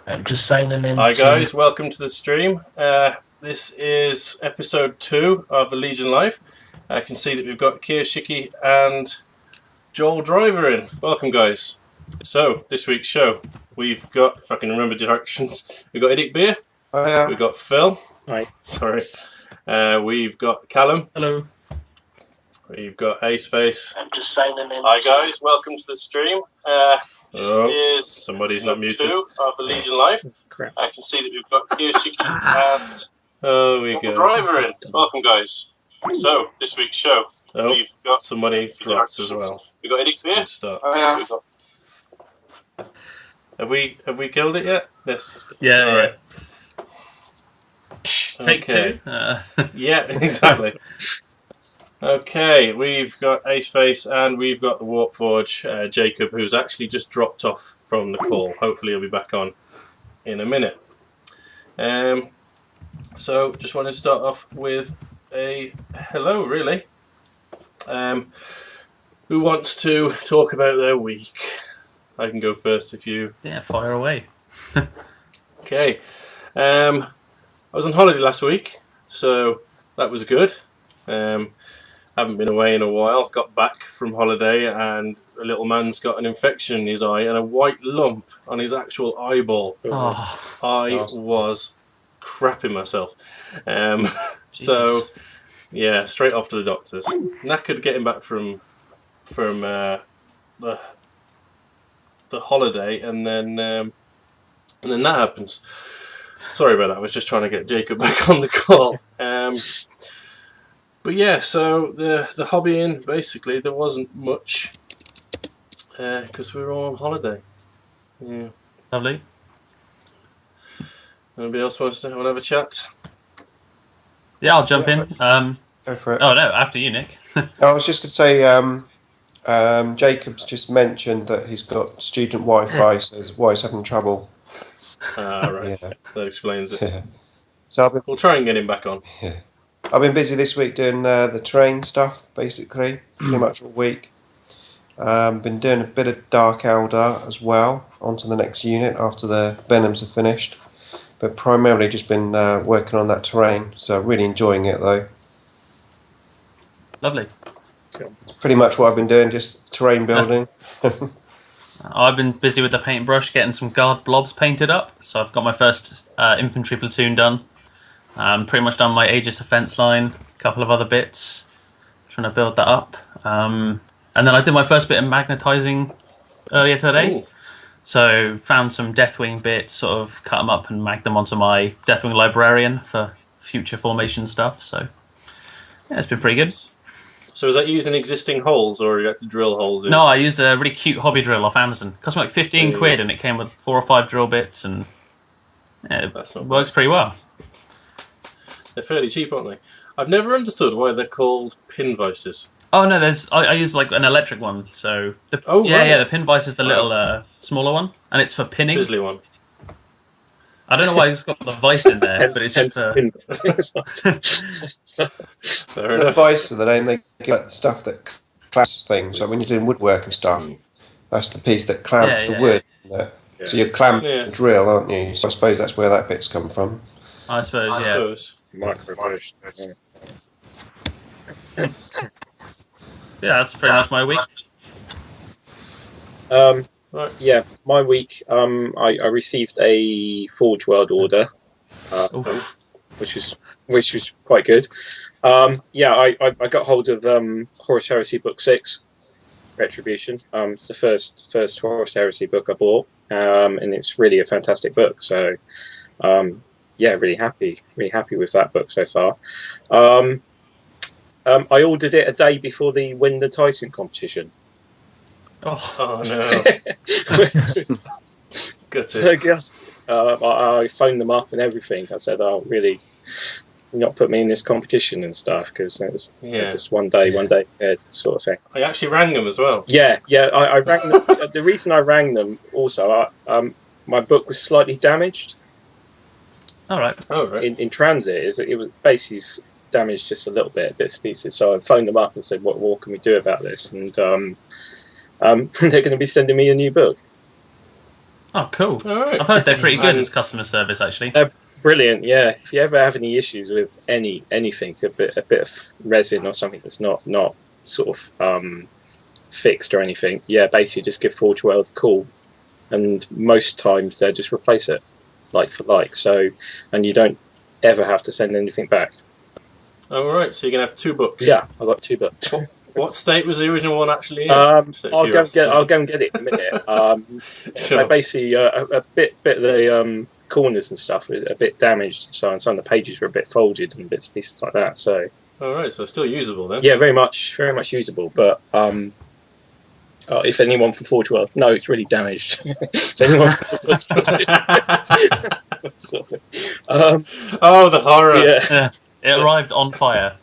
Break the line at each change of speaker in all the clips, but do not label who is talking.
I'm just signing in.
Hi guys, welcome to the stream. This is episode 2 of the Legion Live. I can see that we've got Kier Shiki and Joel Driver in. Welcome guys. So, this week's show, we've got, if I can remember directions, we've got IDICBeer, we've got Phil,
hi.
Sorry, we've got Callum,
hello,
we've got Aceface.
I'm just signing in.
Hi guys, welcome to the stream. This is somebody's not muted. 2 of the Legion Live.
Crap.
I can see that we've got Kier Shiki and Joel Driver in. Welcome guys. So, this week's show, we've got somebody dropped as well. We've got IDICBeer. Start. Have we killed it yet? Yes.
Yeah.
All right.
Take two.
Yeah, exactly. Okay, we've got Aceface and we've got the Warpforge, Jacob, who's actually just dropped off from the call. Hopefully he'll be back on in a minute. So, just wanted to start off with a hello, really. Who wants to talk about their week? I can go first if you...
Yeah, fire away.
Okay. I was on holiday last week, so that was good. Haven't been away in a while. Got back from holiday and a little man's got an infection in his eye and a white lump on his actual eyeball.
Oh,
I was crapping myself. So, yeah, straight off to the doctors. Knackered getting back from the holiday, and then that happens. Sorry about that. I was just trying to get Jacob back on the call. But yeah, so the hobbying, basically, there wasn't much because we were all on holiday. Yeah.
lovely.
Anybody else wants to have a chat?
Yeah, I'll jump in.
Go for it.
Oh no, after you, Nick.
I was just going to say, Jacob's just mentioned that he's got student Wi-Fi, so his wife's having trouble.
Right.
Yeah.
That explains it.
Yeah. So
We'll try and get him back on.
I've been busy this week doing the terrain stuff, basically, pretty much all week. Been doing a bit of Dark Elder as well, onto the next unit after the Venoms are finished. But primarily just been working on that terrain, so really enjoying it though.
Lovely.
It's pretty much what I've been doing, just terrain building.
I've been busy with the paintbrush, getting some guard blobs painted up. So I've got my first infantry platoon done. Pretty much done my Aegis defense line, a couple of other bits, trying to build that up. And then I did my first bit of magnetizing earlier today.
Ooh.
So found some Deathwing bits, sort of cut them up and mag them onto my Deathwing librarian for future formation stuff. So yeah, it's been pretty good.
So is that using existing holes, or you had to drill holes in?
No, I used a really cute hobby drill off Amazon. It cost me like 15 quid, and it came with 4 or 5 drill bits, and yeah,
That's not
it works pretty well.
They're fairly cheap, aren't they? I've never understood why they're called pin vices.
Oh no, I use like an electric one. So the
right.
the pin vice is the little smaller one, and it's for pinning.
Chisley one.
I don't know why it's got the vice in there, but it's just
Fair enough. Vice are the name they get the stuff that clamps things. So when you're doing woodwork and stuff, that's the piece that clamps the wood. Isn't it? Yeah. So you're clamping the drill, aren't you? So I suppose that's where that bit's come from.
I suppose.
Micromanaged.
Yeah, that's pretty much my week.
Right.
Yeah, my week. I received a Forge World order, which was quite good. I got hold of Horus Heresy Book 6, Retribution. It's the first Horus Heresy book I bought, and it's really a fantastic book. So, really happy with that book so far. I ordered it a day before the Win the Titan competition.
Oh no! Good.
I phoned them up and everything. I said, "Oh, really? Not put me in this competition and stuff," because it was just one day ahead sort of thing.
I actually rang them as well.
Yeah. I rang them. The reason I rang them also, my book was slightly damaged.
All right.
In transit, it was basically damaged just a little bit, bits and pieces. So I phoned them up and said, "What can we do about this?" And they're going to be sending me a new book.
Oh, cool.
All right.
I've heard they're pretty good
And-
as customer service, actually.
Brilliant, yeah. If you ever have any issues with anything, a bit of resin or something that's not sort of fixed or anything, yeah, basically just give Forge World a call, and most times they'll just replace it, like for like. So, and you don't ever have to send anything back.
All right, so you're gonna have 2 books.
Yeah, I got 2 books.
What state was the original one actually in?
I'll
Just out of
go
curiosity.
and get it in a minute.
Sure.
They're basically a bit of the corners and stuff are a bit damaged, so some of the pages were a bit folded and bits and pieces like that. So
All right, so still usable then.
yeah, very much usable. But if anyone from Forge World, no, it's really damaged. If anyone from Forge World,
Oh, the horror!
yeah.
It arrived on fire.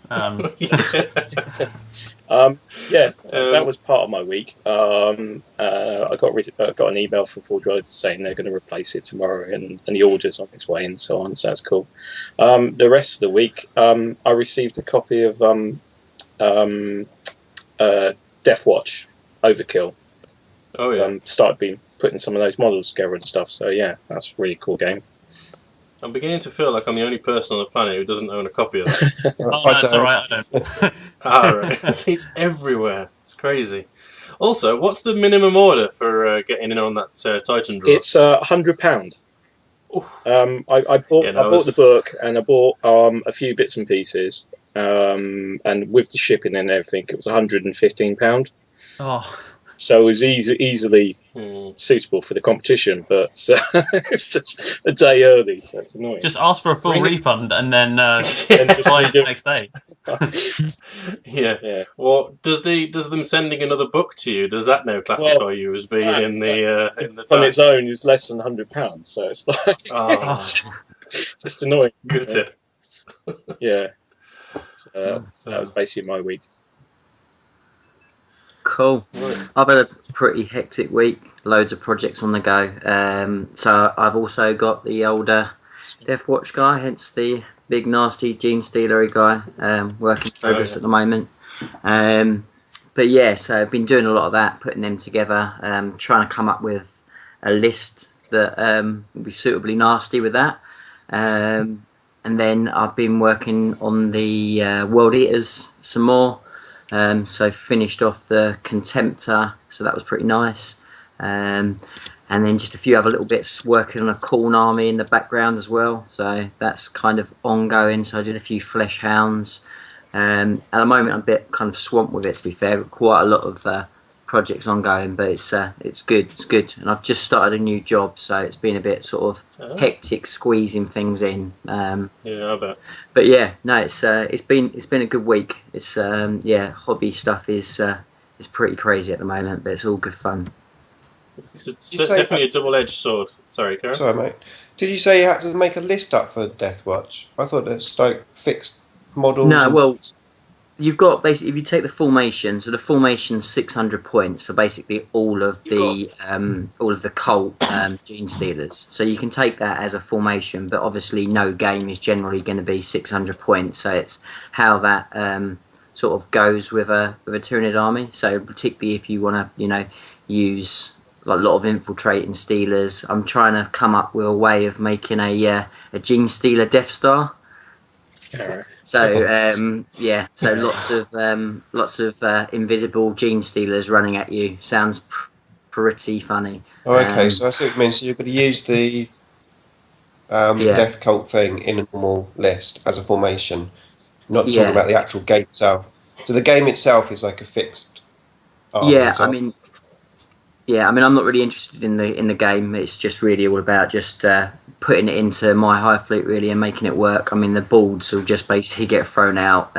Yes, that was part of my week. I got an email from Forge World saying they're going to replace it tomorrow, and the order's on its way and so on. So that's cool. The rest of the week, I received a copy of Death Watch Overkill.
Oh yeah.
Started putting some of those models together and stuff. So yeah, that's a really cool game.
I'm beginning to feel like I'm the only person on the planet who doesn't own a copy of that.
Oh,
I
that's
don't.
all right. I don't.
Right. It's everywhere. It's crazy. Also, what's the minimum order for getting in on that Titan draw?
It's £100. I bought the book, and I bought a few bits and pieces, and with the shipping and everything, it was £115.
Oh,
So it was easily suitable for the competition, but it's just a day early, so it's annoying.
just ask for a full
Bring it-
refund and then
just
buy it the
give-
next day.
Yeah. Well, does them sending another book to you? Does that now classify you as being in the
on
tag?
its own is less than £100, so it's like
Oh,
just annoying.
gutted.
Yeah. So that was basically my week.
Cool. I've had a pretty hectic week. Loads of projects on the go. So I've also got the older Death Watch guy, hence the big nasty gene stealery guy, work in progress at the moment. But yeah, so I've been doing a lot of that, putting them together, trying to come up with a list that will be suitably nasty with that. And then I've been working on the World Eaters some more. So finished off the Contemptor, so that was pretty nice. And then just a few other little bits, working on a Corn Army in the background as well. So that's kind of ongoing. So I did a few Flesh Hounds. At the moment I'm a bit kind of swamped with it, to be fair. Quite a lot of projects ongoing, but it's good. It's good. And I've just started a new job, so it's been a bit sort of hectic squeezing things in.
Yeah, I bet.
But yeah, no, it's been a good week. It's hobby stuff is pretty crazy at the moment, but it's all good fun.
It's
You say
definitely a
that-
double-edged sword. Sorry, Karen.
Sorry, mate. Did you say you had to make a list up for Death Watch? I thought it's like fixed models.
No,
and-
well, you've got basically, if you take the formation, so the formation's 600 points for basically all of the cult gene stealers. So you can take that as a formation, but obviously no game is generally going to be 600 points. So it's how that sort of goes with a Tyranid army. So particularly if you want to, use like a lot of infiltrating stealers, I'm trying to come up with a way of making a gene stealer Death Star. So so lots of invisible gene stealers running at you. Sounds pretty funny.
Oh, okay, so I see what you mean. So you're going to use the Death Cult thing in a normal list as a formation, not talking about the actual game itself. So the game itself is like a fixed.
I'm not really interested in the game. It's just really all about just putting it into my Hive Fleet really and making it work. I mean, the boards will just basically get thrown out.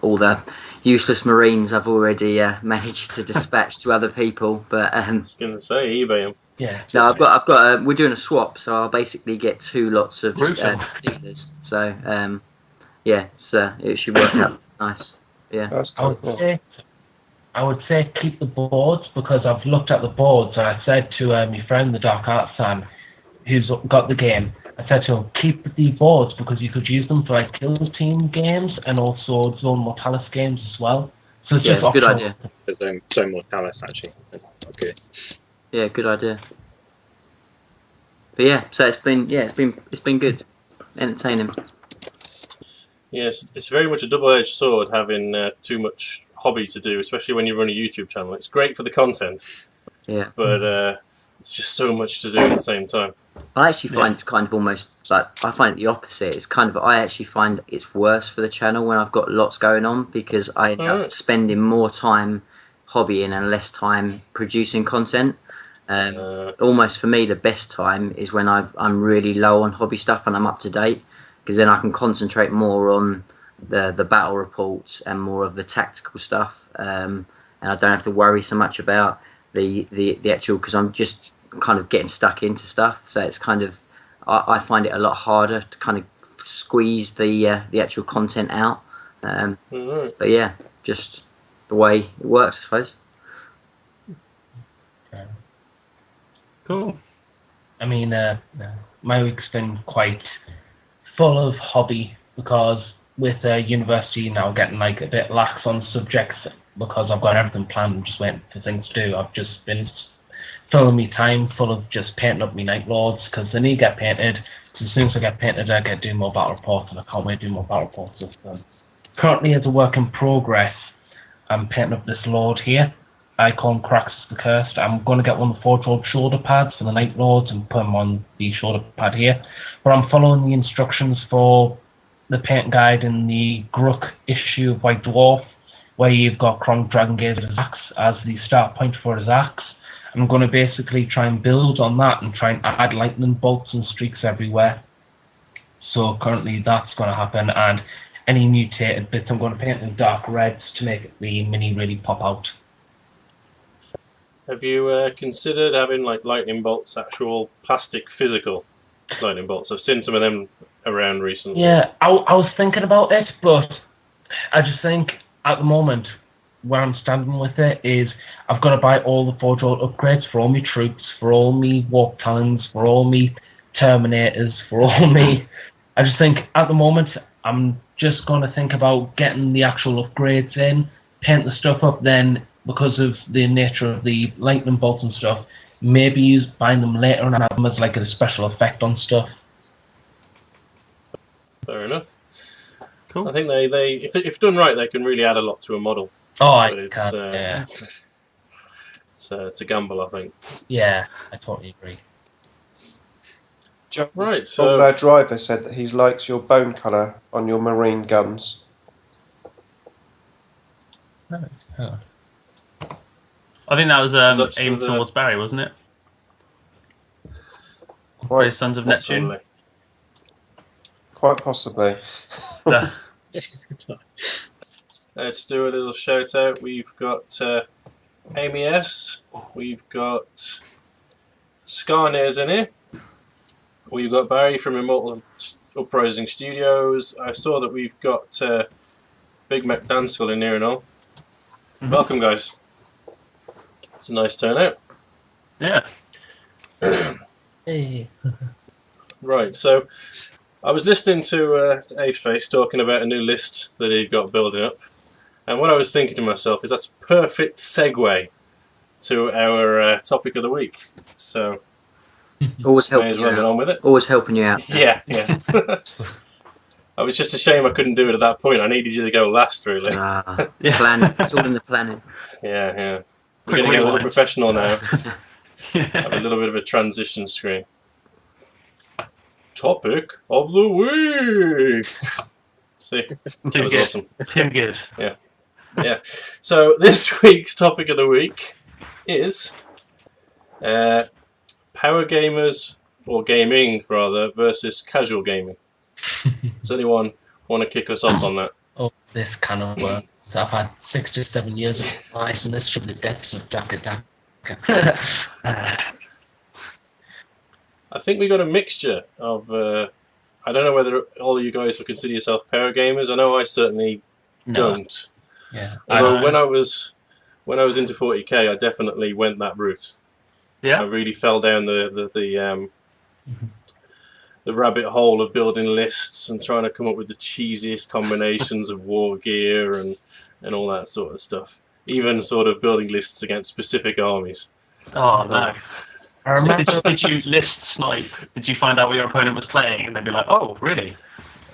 All the useless Marines I've already managed to dispatch to other people. But
I was going to say, eBay them.
Yeah.
no, I've got. We're doing a swap, so I'll basically get 2 lots of stealers. So it should work out nice. Yeah.
That's cool.
I would say keep the boards, because I've looked at the boards and I said to my friend, the Dark Arts Sam, who's got the game, I said to him, keep the boards because you could use them for like kill team games and also Zone Mortalis games as well. So it's
It's a good idea.
Zone Mortalis, actually. Okay.
Yeah, good idea. But yeah, so it's been good, entertaining.
Yes, it's very much a double-edged sword having too much hobby to do, especially when you run a YouTube channel. It's great for the content,
Yeah,
but it's just so much to do at the same time.
I actually find it's kind of almost like I find it the opposite. It's kind of I actually find it's worse for the channel when I've got lots going on because I end up spending more time hobbying and less time producing content. Almost for me, the best time is when I'm really low on hobby stuff and I'm up to date, because then I can concentrate more on the battle reports and more of the tactical stuff, and I don't have to worry so much about the actual, because I'm just kind of getting stuck into stuff. So it's kind of I find it a lot harder to kind of squeeze the actual content out. But yeah, just the way it works, I suppose.
Cool.
I mean, my week's been quite full of hobby because with university now getting like a bit lax on subjects because I've got everything planned and just waiting for things to do. I've just been filling me time full of just painting up my Night Lords because they need to get painted. So as soon as I get painted, I get doing more battle reports, and I can't wait to do more battle reports with them. Currently, as a work in progress, I'm painting up this Lord here. I call him Craxus the Cursed. I'm going to get one of the Forge shoulder pads for the Night Lords and put him on the shoulder pad here. But I'm following the instructions for the paint guide in the Grook issue of White Dwarf, where you've got Chronic Dragon Gazer's axe as the start point for his axe. I'm going to basically try and build on that and try and add lightning bolts and streaks everywhere. So currently that's going to happen, and any mutated bits I'm going to paint in dark reds to make the mini really pop out.
Have you considered having like lightning bolts, actual plastic physical lightning bolts? I've seen some of them around recently.
Yeah, I was thinking about it, but I just think at the moment where I'm standing with it is I've got to buy all the Forge World upgrades for all my troops, for all my Warp Talons, for all my Terminators, for all me. I just think at the moment I'm just going to think about getting the actual upgrades in, paint the stuff up, then because of the nature of the lightning bolts and stuff, maybe buying them later and have them as like a special effect on stuff.
Fair enough.
Cool.
I think they if done right, they can really add a lot to a model.
Oh, I
But it's,
can't. Yeah.
It's a gamble, I think.
Yeah, I totally agree.
John,
Right, so
Driver said that he likes your bone colour on your marine guns.
Oh.
I think that was
that
aimed
the-
towards Barry, wasn't it?
Quite,
Sons of Neptune.
possibly.
quite possibly.
Yeah.
Let's do a little shout out. We've got Amy S. We've got Scarnares in here. We've got Barry from Immortal Uprising Studios. I saw that we've got Big Mac Danceville in here and all. Welcome, guys. It's a nice turnout.
Yeah.
Hey.
Right, so I was listening to Aceface talking about a new list that he'd got building up, and what I was thinking to myself is that's a perfect segue to our topic of the week. So
Always
may
helping
as
you
well get
out.
on with it.
Always helping you out.
Yeah. I was just a shame I couldn't do it at that point. I needed you to go last, really.
Yeah.
Planet. It's all in the planet.
Yeah. We're
Quick
going to get a little
rewind.
professional now. Have a little bit of a transition screen. Topic of the week. See, that was awesome.
Too good.
Yeah. So this week's topic of the week is power gamers, or gaming rather, versus casual gaming. Does anyone want to kick us off on that?
Oh, this kind of work. So I've had 6 to 7 years of advice, and this from the depths of Daka.
I think we got a mixture of. I don't know whether all of you guys would consider yourself power gamers. I know I certainly don't.
Yeah.
Although when I was into 40k, I definitely went that route. I
Yeah.
really fell down the rabbit hole of building lists and trying to come up with the cheesiest combinations of war gear and all that sort of stuff. Even sort of building lists against specific armies.
Oh no.
I remember.
Did you list snipe? Did you find out what your opponent was playing and then be like, oh, really?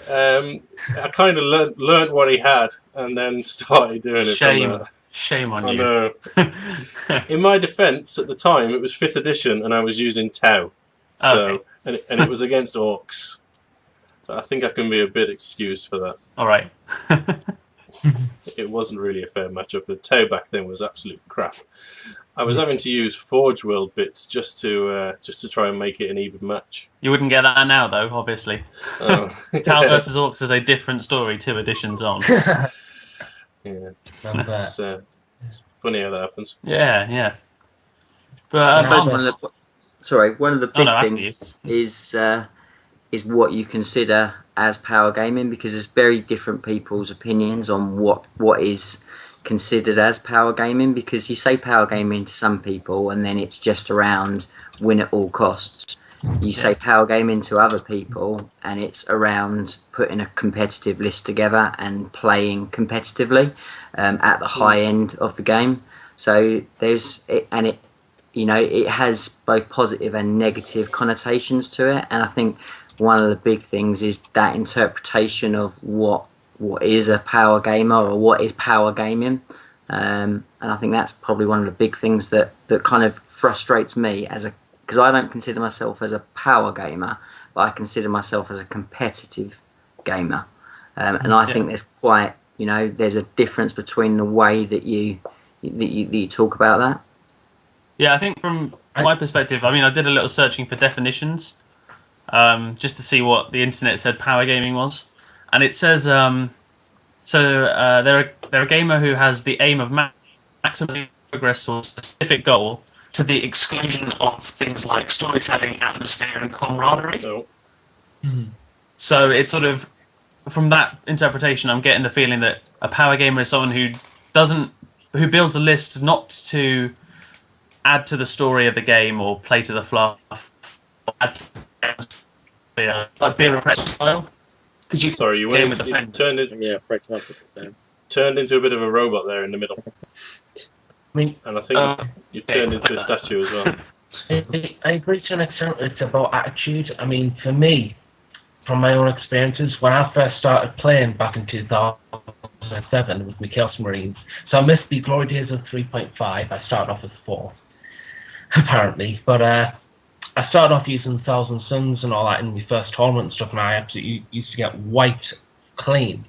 I kind of learnt what he had and then started doing it from
Shame.
there.
Shame on
I
you.
know. In my defence, at the time, it was 5th edition and I was using Tau. So,
Okay.
and it was against orcs. So I think I can be a bit excused for that.
All right.
It wasn't really a fair matchup. The Tau back then was absolute crap. I was having to use Forge World bits just to try and make it an even match.
You wouldn't get that now, though, obviously.
Oh.
Tau versus Orcs is a different story 2 editions on.
Yeah.
Remember,
It's funny how that happens.
Yeah. But
I suppose
Hans-
one of the
Oh,
big
no, after
things is what you consider as power gaming, because there's very different people's opinions on what is considered as power gaming, because you say power gaming to some people and then it's just around win at all costs. You say power gaming to other people and it's around putting a competitive list together and playing competitively at the high end of the game. So it has both positive and negative connotations to it, and I think one of the big things is that interpretation of what is a power gamer or what is power gaming, and I think that's probably one of the big things that kind of frustrates me because I don't consider myself as a power gamer, but I consider myself as a competitive gamer, and I think there's there's a difference between the way that you talk about that.
Yeah, I think from my perspective, I mean, I did a little searching for definitions, just to see what the internet said power gaming was, and it says they're a gamer who has the aim of maximizing progress or specific goal to the exclusion of things like storytelling, atmosphere, and camaraderie.
No.
So it's sort of, from that interpretation, I'm getting the feeling that a power gamer is someone who builds a list not to add to the story of the game or play to the fluff, add to the like beer and pretzel style. Because you
Sorry, you
game
went.
with the friend.
Breaking up a bit there.
Turned into a bit of a robot there in the middle, and I think you turned into a statue as well.
I agree to an extent. It's about attitude. I mean, for me, from my own experiences, when I first started playing back in 2007 with my Chaos Marines, so I missed the glory days of 3.5. I started off with 4, apparently, but I started off using Thousand Suns and all that in my first tournament and stuff, and I absolutely used to get wiped clean.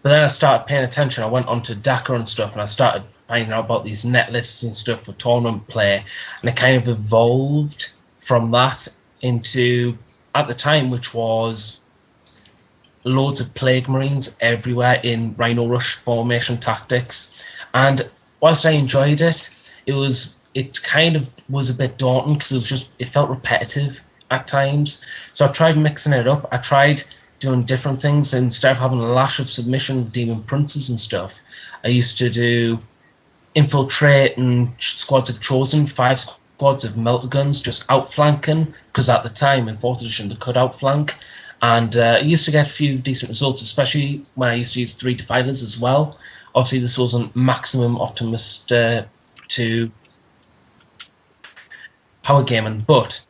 But then I started paying attention. I went onto DACA and stuff, and I started finding out about these net lists and stuff for tournament play, and it kind of evolved from that into, at the time, which was loads of Plague Marines everywhere in Rhino Rush formation tactics. And whilst I enjoyed it, it kind of was a bit daunting because it felt repetitive at times. So I tried mixing it up. I tried doing different things. Instead of having a lash of submission with Demon Princes and stuff, I used to do infiltrate and squads of Chosen, 5 squads of Melter Guns, just outflanking, because at the time in 4th edition they could outflank. And I used to get a few decent results, especially when I used to use 3 Defilers as well. Obviously this wasn't maximum optimist to power gaming, but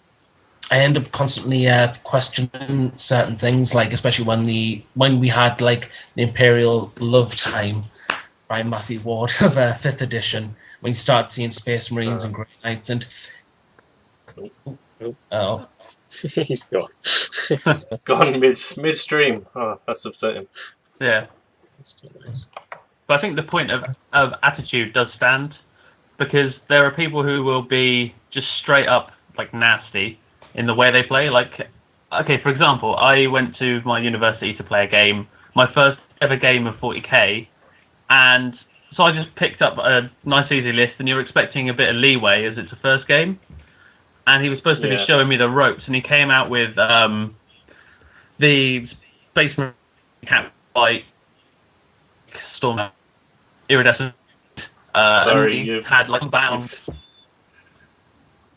I end up constantly questioning certain things, like especially when we had like the Imperial Love Time by Matthew Ward of 5th edition, when you started seeing Space Marines and Grey Knights, and
He's gone.
Gone midstream. Oh, that's upsetting.
Yeah. But I think the point of attitude does stand, because there are people who will be just straight up like nasty in the way they play. Like, okay, for example, I went to my university to play a game, my first ever game of 40k, and so I just picked up a nice easy list, and you're expecting a bit of leeway as it's a first game. And he was supposed to be showing me the ropes, and he came out with the Space Marine Cat Fight Storm Iridescent.
Sorry,
you've had like bound.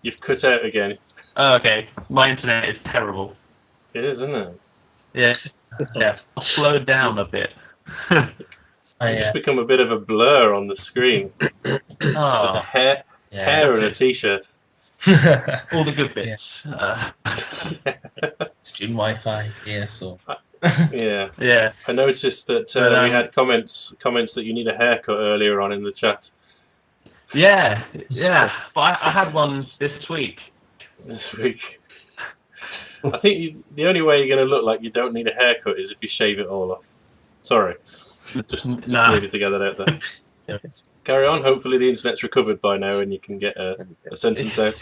You've cut out again.
Oh, okay, my internet is terrible.
It is, isn't it?
Yeah. I'll slow down a bit.
You just become a bit of a blur on the screen. Just a hair and a t-shirt.
All the good bits.
Student Wi-Fi, yes, or
Yeah.
Yeah.
I noticed that we had comments that you need a haircut earlier on in the chat
Yeah. But I had one this week.
this week. I think the only way you're going to look like you don't need a haircut is if you shave it all off. Sorry. Just
Nah.
needed to get that out there. Carry on. Hopefully the internet's recovered by now and you can get a sentence out.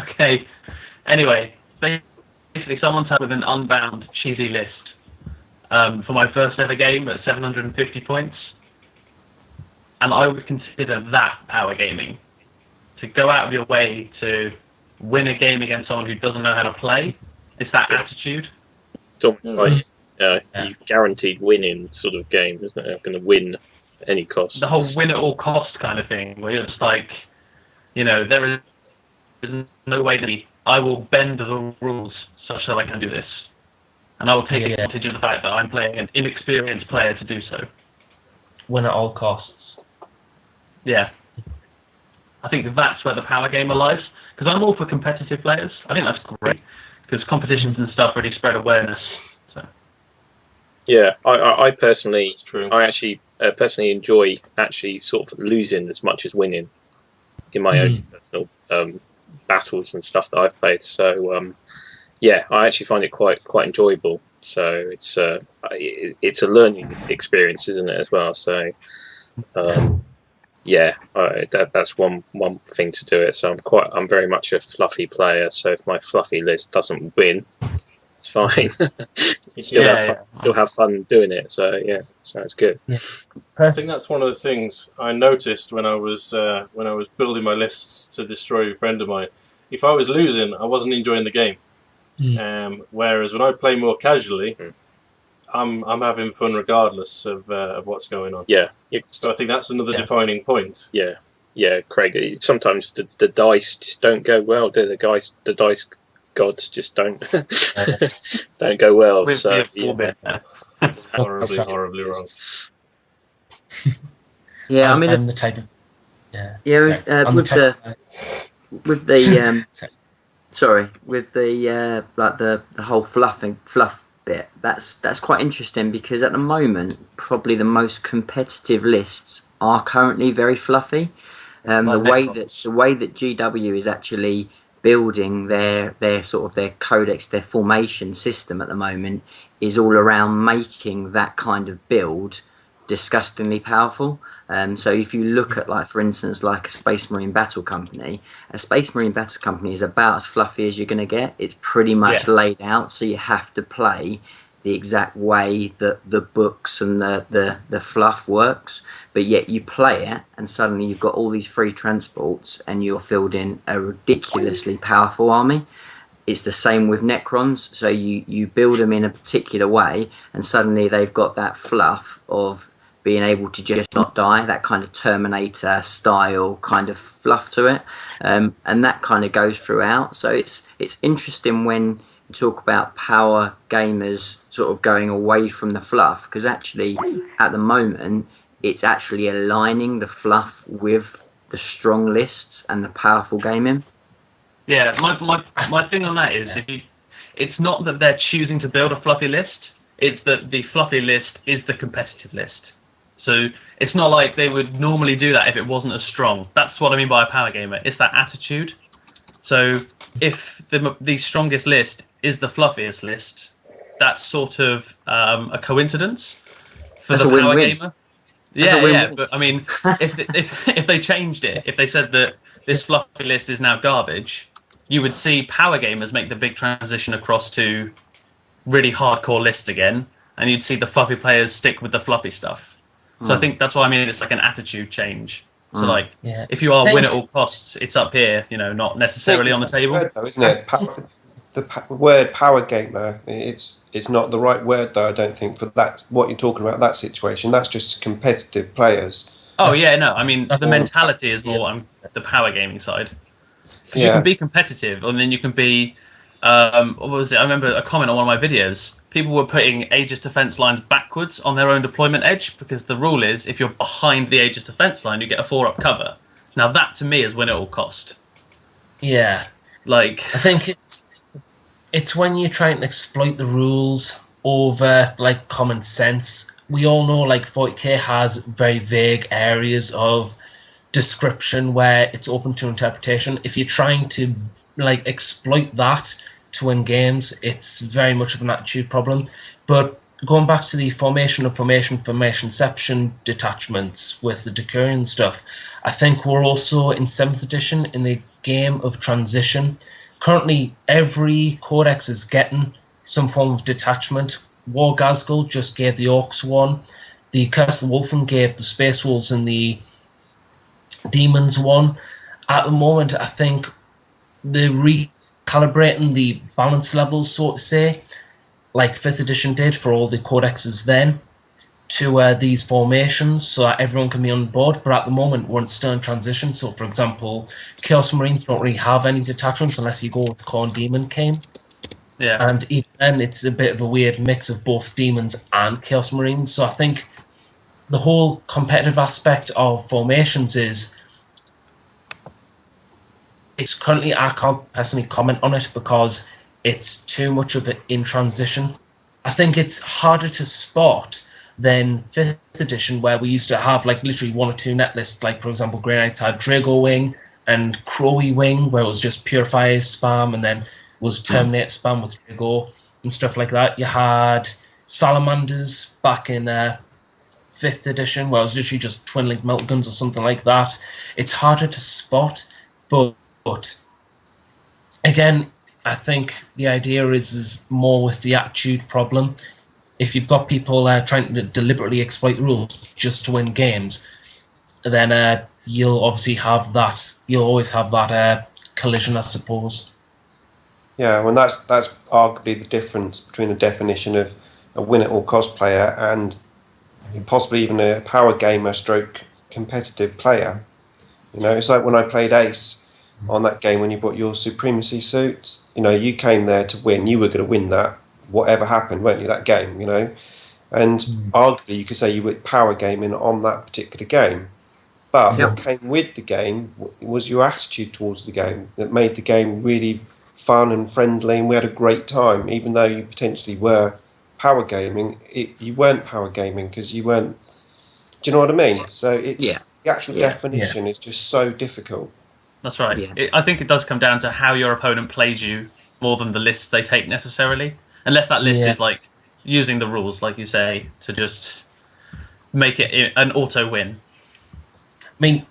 Okay. Anyway, basically someone tagged with an unbound cheesy list for my first ever game at 750 points. And I would consider that power gaming. To go out of your way to win a game against someone who doesn't know how to play. It's that attitude.
It's almost like you guaranteed winning sort of game, isn't it? I'm going to win at any cost.
The whole win at all cost kind of thing, where it's like, there is no way that I will bend the rules such that I can do this. And I will take advantage of the fact that I'm playing an inexperienced player to do so.
win at all costs.
Yeah. I think that's where the power gamer lies. Because I'm all for competitive players. I think that's great. Because competitions and stuff really spread awareness. So.
Yeah, I personally,
That's true.
I actually personally enjoy actually sort of losing as much as winning in my own personal battles and stuff that I've played. So yeah, I actually find it quite enjoyable. So it's a learning experience, isn't it, as well? So yeah, that's one thing to do it. So I'm very much a fluffy player. So if my fluffy list doesn't win, it's fine. Still have fun doing it. So yeah, sounds good.
Yeah.
I think that's one of the things I noticed when I was building my lists to destroy a friend of mine. If I was losing, I wasn't enjoying the game. Whereas when I play more casually, I'm having fun regardless of what's going on.
Yeah.
So I think that's another defining point.
Yeah, Craig. Sometimes the dice just don't go well, do the guys? The dice gods just don't go well. So
horribly wrong.
Yeah, I mean,
I'm the type of
with the whole fluff bit, that's quite interesting because at the moment probably the most competitive lists are currently very fluffy. The way that GW is actually building their sort of their codex, their formation system at the moment is all around making that kind of build disgustingly powerful. So if you look at, like, for instance, like a Space Marine Battle Company is about as fluffy as you're going to get. It's pretty much laid out, so you have to play the exact way that the books and the fluff works, but yet you play it and suddenly you've got all these free transports and you're fielding a ridiculously powerful army. It's the same with Necrons, so you build them in a particular way and suddenly they've got that fluff of being able to just not die, that kind of Terminator style kind of fluff to it, and that kind of goes throughout. So it's interesting when you talk about power gamers sort of going away from the fluff, because actually at the moment it's actually aligning the fluff with the strong lists and the powerful gaming.
Yeah, my thing on that is it's not that they're choosing to build a fluffy list, it's that the fluffy list is the competitive list. So it's not like they would normally do that if it wasn't as strong. That's what I mean by a power gamer. It's that attitude. So if the strongest list is the fluffiest list, that's sort of a coincidence for the power gamer. Yeah. But I mean, if they changed it, if they said that this fluffy list is now garbage, you would see power gamers make the big transition across to really hardcore lists again, and you'd see the fluffy players stick with the fluffy stuff. So I think that's what I mean. It's like an attitude change. So like, if you are win at all costs, it's up here, not necessarily on the table.
Word, though, isn't it? The word power gamer, it's not the right word, though. I don't think for that. What you're talking about, that situation, that's just competitive players.
Oh yeah, no. I mean, the mentality is more on the power gaming side. Because you can be competitive, and then you can be. What was it? I remember a comment on one of my videos. People were putting Aegis defense lines backwards on their own deployment edge because the rule is if you're behind the Aegis defense line, you get a 4-up cover. Now that to me is win at all cost.
Yeah.
Like,
I think it's when you're trying to exploit the rules over like common sense. We all know like 40k has very vague areas of description where it's open to interpretation. If you're trying to like exploit that to win games, it's very much of an attitude problem. But going back to the formationception detachments with the Decurion stuff, I think we're also in 7th edition in the game of transition. Currently, every codex is getting some form of detachment. War Gazgul just gave the Orcs one. The Curse of the Wolfen gave the Space Wolves and the Demons one. At the moment, I think they're recalibrating the balance levels, so to say, like 5th edition did for all the codexes then, to these formations so that everyone can be on board. But at the moment, we're still in transition. So, for example, Chaos Marines don't really have any detachments unless you go with Khorne Demon King.
yeah,
And even then, it's a bit of a weird mix of both demons and Chaos Marines. So I think the whole competitive aspect of formations is it's currently, I can't personally comment on it because it's too much of it in transition. I think it's harder to spot than 5th edition, where we used to have like literally 1 or 2 net lists. Like, for example, Grey Knights had Drago Wing and Crowy Wing, where it was just Purifier spam and then was Terminate spam with Drago and stuff like that. You had Salamanders back in 5th edition, where it was literally just Twin Link Melt Guns or something like that. It's harder to spot, but again, I think the idea is more with the attitude problem. If you've got people trying to deliberately exploit rules just to win games, then you'll obviously have that. You'll always have that collision, I suppose.
Yeah, well, that's arguably the difference between the definition of a win at all cost player and possibly even a power gamer stroke competitive player. You know, it's like when I played Ace on that game when you bought your Supremacy suit. You know, you came there to win. You were going to win that, whatever happened, weren't you, that game, you know? And arguably you could say you were power gaming on that particular game. But what came with the game was your attitude towards the game that made the game really fun and friendly, and we had a great time, even though you potentially were power gaming. You weren't power gaming because you weren't. Do you know what I mean? So it's the actual definition is just so difficult.
that's right.
Yeah.
I think it does come down to how your opponent plays you more than the lists they take necessarily. Unless that list is like using the rules, like you say, to just make it an auto win.
I mean,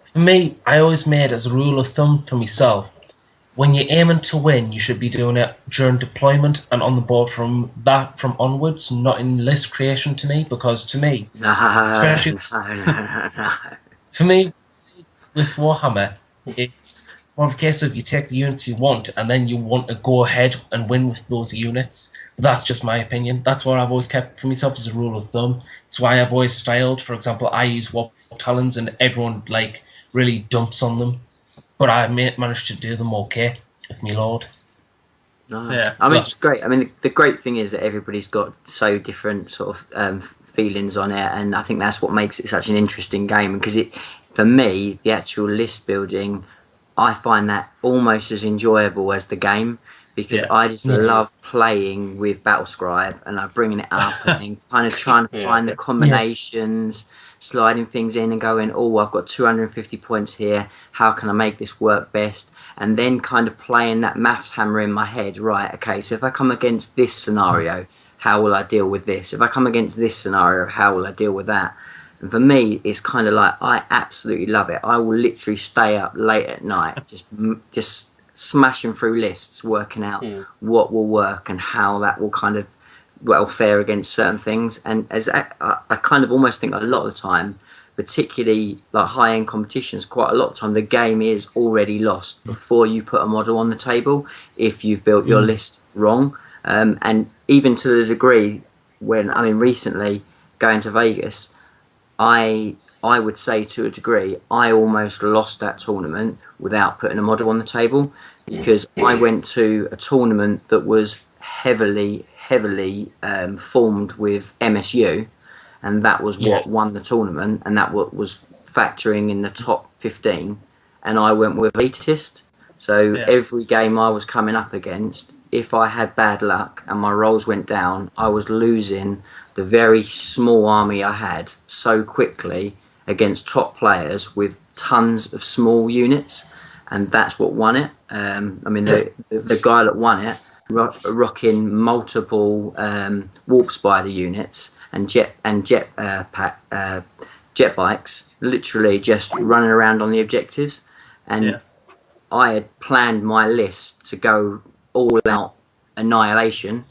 for me, I always made as a rule of thumb for myself, when you're aiming to win, you should be doing it during deployment and on the board from onwards, not in list creation to me, because to me, especially for me, with Warhammer, it's more of a case of you take the units you want and then you want to go ahead and win with those units. But that's just my opinion. That's what I've always kept for myself as a rule of thumb. It's why I've always styled. For example, I use Warp Talons and everyone like really dumps on them. But I managed to do them okay with me lord.
No.
Yeah,
I mean, it's great. I mean, the great thing is that everybody's got so different sort of feelings on it, and I think that's what makes it such an interesting game. Because for me, the actual list building, I find that almost as enjoyable as the game, because I just love playing with Battlescribe and like bringing it up and then kind of trying to find the combinations, sliding things in and going, oh, I've got 250 points here. How can I make this work best? And then kind of playing that maths hammer in my head. Right, okay, so if I come against this scenario, how will I deal with this? If I come against this scenario, how will I deal with that? And for me, it's kind of like, I absolutely love it. I will literally stay up late at night, just smashing through lists, working out what will work and how that will kind of fare against certain things. And as I kind of almost think a lot of the time, particularly like high-end competitions, quite a lot of the time the game is already lost before you put a model on the table if you've built your list wrong. And even to the degree when, I mean, recently going to Vegas, I would say to a degree, I almost lost that tournament without putting a model on the table, because I went to a tournament that was heavily formed with MSU, and that was what won the tournament, and that was factoring in the top 15, and I went with elitist, So
Yeah.
every game I was coming up against, if I had bad luck and my rolls went down, I was losing the very small army I had so quickly against top players with tons of small units, and that's what won it. I mean, the guy that won it, rocking multiple warp spider units and jet bikes, literally just running around on the objectives, and
Yeah.
I had planned my list to go all out annihilation,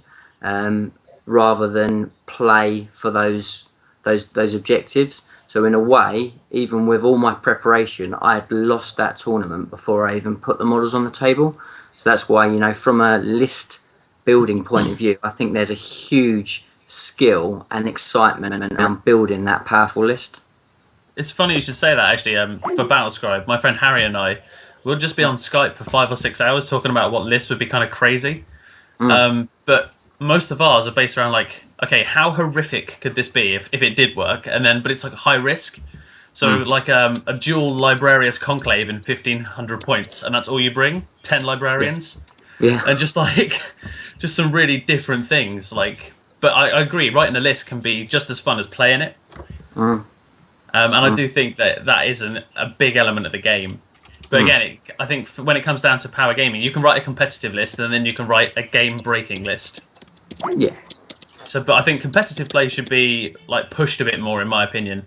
rather than play for those objectives. So in a way, even with all my preparation, I had lost that tournament before I even put the models on the table. So that's why, you know, from a list building point of view, I think there's a huge skill and excitement around building that powerful list.
It's funny you should say that, actually. For Battlescribe, my friend Harry and I will just be on Skype for 5 or 6 hours talking about what lists would be kind of crazy. But most of ours are based around like, okay, how horrific could this be if it did work? But it's like a high risk. So like a dual Librarius Conclave in 1500 points, and that's all you bring? 10 Librarians?
Yeah.
And just some really different things. But I agree, writing a list can be just as fun as playing it. And I do think that is a big element of the game. But again, I think when it comes down to power gaming, you can write a competitive list and then you can write a game-breaking list.
Yeah.
But I think competitive play should be like pushed a bit more, in my opinion.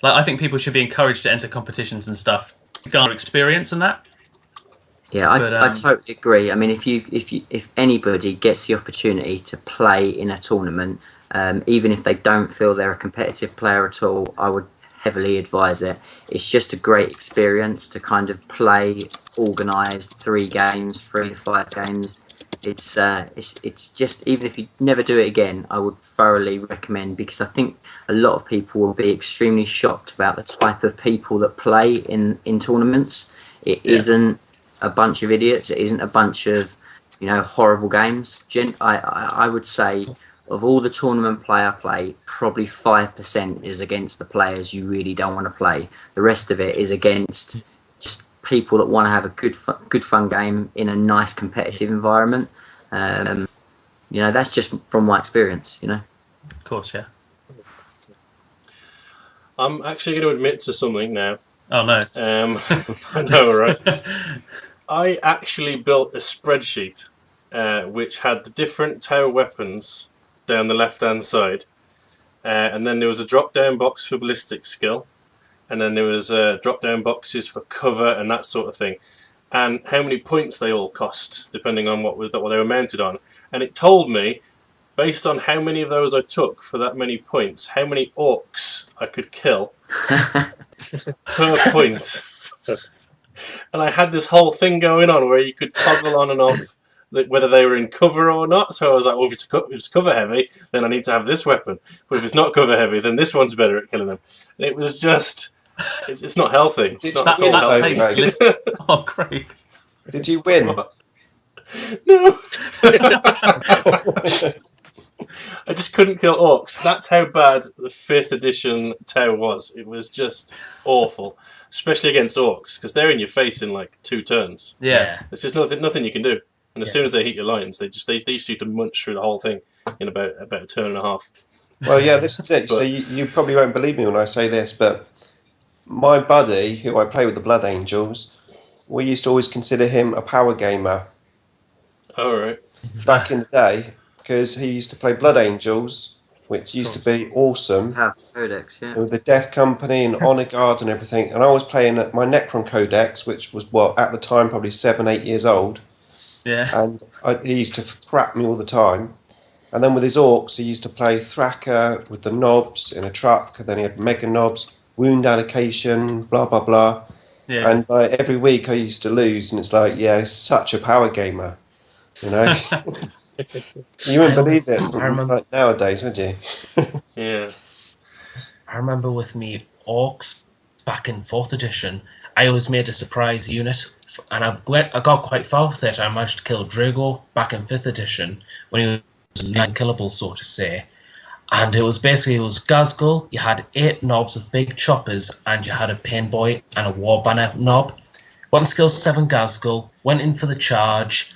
Like, I think people should be encouraged to enter competitions and stuff, garner experience and that.
Yeah, I totally agree. I mean, if anybody gets the opportunity to play in a tournament, even if they don't feel they're a competitive player at all, I would heavily advise it. It's just a great experience to kind of play organised 3 games, 3 to 5 games. It's just, even if you never do it again, I would thoroughly recommend, because I think a lot of people will be extremely shocked about the type of people that play in tournaments. It isn't a bunch of idiots. It isn't a bunch of, you know, horrible games. I would say, of all the tournament play I play, probably 5% is against the players you really don't want to play. The rest of it is against just people that want to have a good fun game in a nice competitive environment. You know, that's just from my experience, you know.
Of course, yeah.
I'm actually going to admit to something now.
Oh, no.
I know, right? I actually built a spreadsheet which had the different tower weapons down the left-hand side, and then there was a drop-down box for ballistic skill, and then there was drop-down boxes for cover and that sort of thing, and how many points they all cost, depending on what they were mounted on. And it told me, based on how many of those I took for that many points, how many orcs I could kill per point. And I had this whole thing going on where you could toggle on and off whether they were in cover or not. So I was like, well, if it's cover heavy, then I need to have this weapon. But if it's not cover heavy, then this one's better at killing them. And it was just, it's not healthy. It's not at all healthy.
Oh, Craig.
Did you win?
No. I just couldn't kill orcs. That's how bad the 5th edition tower was. It was just awful, especially against orcs, because they're in your face in like 2 turns.
Yeah.
There's just nothing you can do. And as soon as they hit your lines, they used to munch through the whole thing in about a turn and a half.
Well, yeah, this is it. So you probably won't believe me when I say this, but my buddy, who I play with the Blood Angels, we used to always consider him a power gamer.
All right.
Back in the day, because he used to play Blood Angels, which used to be awesome.
Codex, yeah.
With the Death Company and Honor Guard and everything. And I was playing my Necron Codex, which was, well, at the time, probably 7, 8 years old.
Yeah.
And he used to thrack me all the time. And then with his orcs, he used to play Thraka with the knobs in a truck. And then he had mega knobs, wound allocation, blah, blah, blah.
Yeah.
And every week I used to lose. And it's like, yeah, he's such a power gamer. You know? You wouldn't believe it like nowadays, would you?
Yeah.
I remember with me orcs back in 4th edition, I always made a surprise unit, and I got quite far with it. I managed to kill Drago back in 5th edition when he was unkillable, so to say. And it was Gazgul, you had 8 knobs with big choppers, and you had a pain boy and a war banner knob. One skill 7 Gazgul, went in for the charge,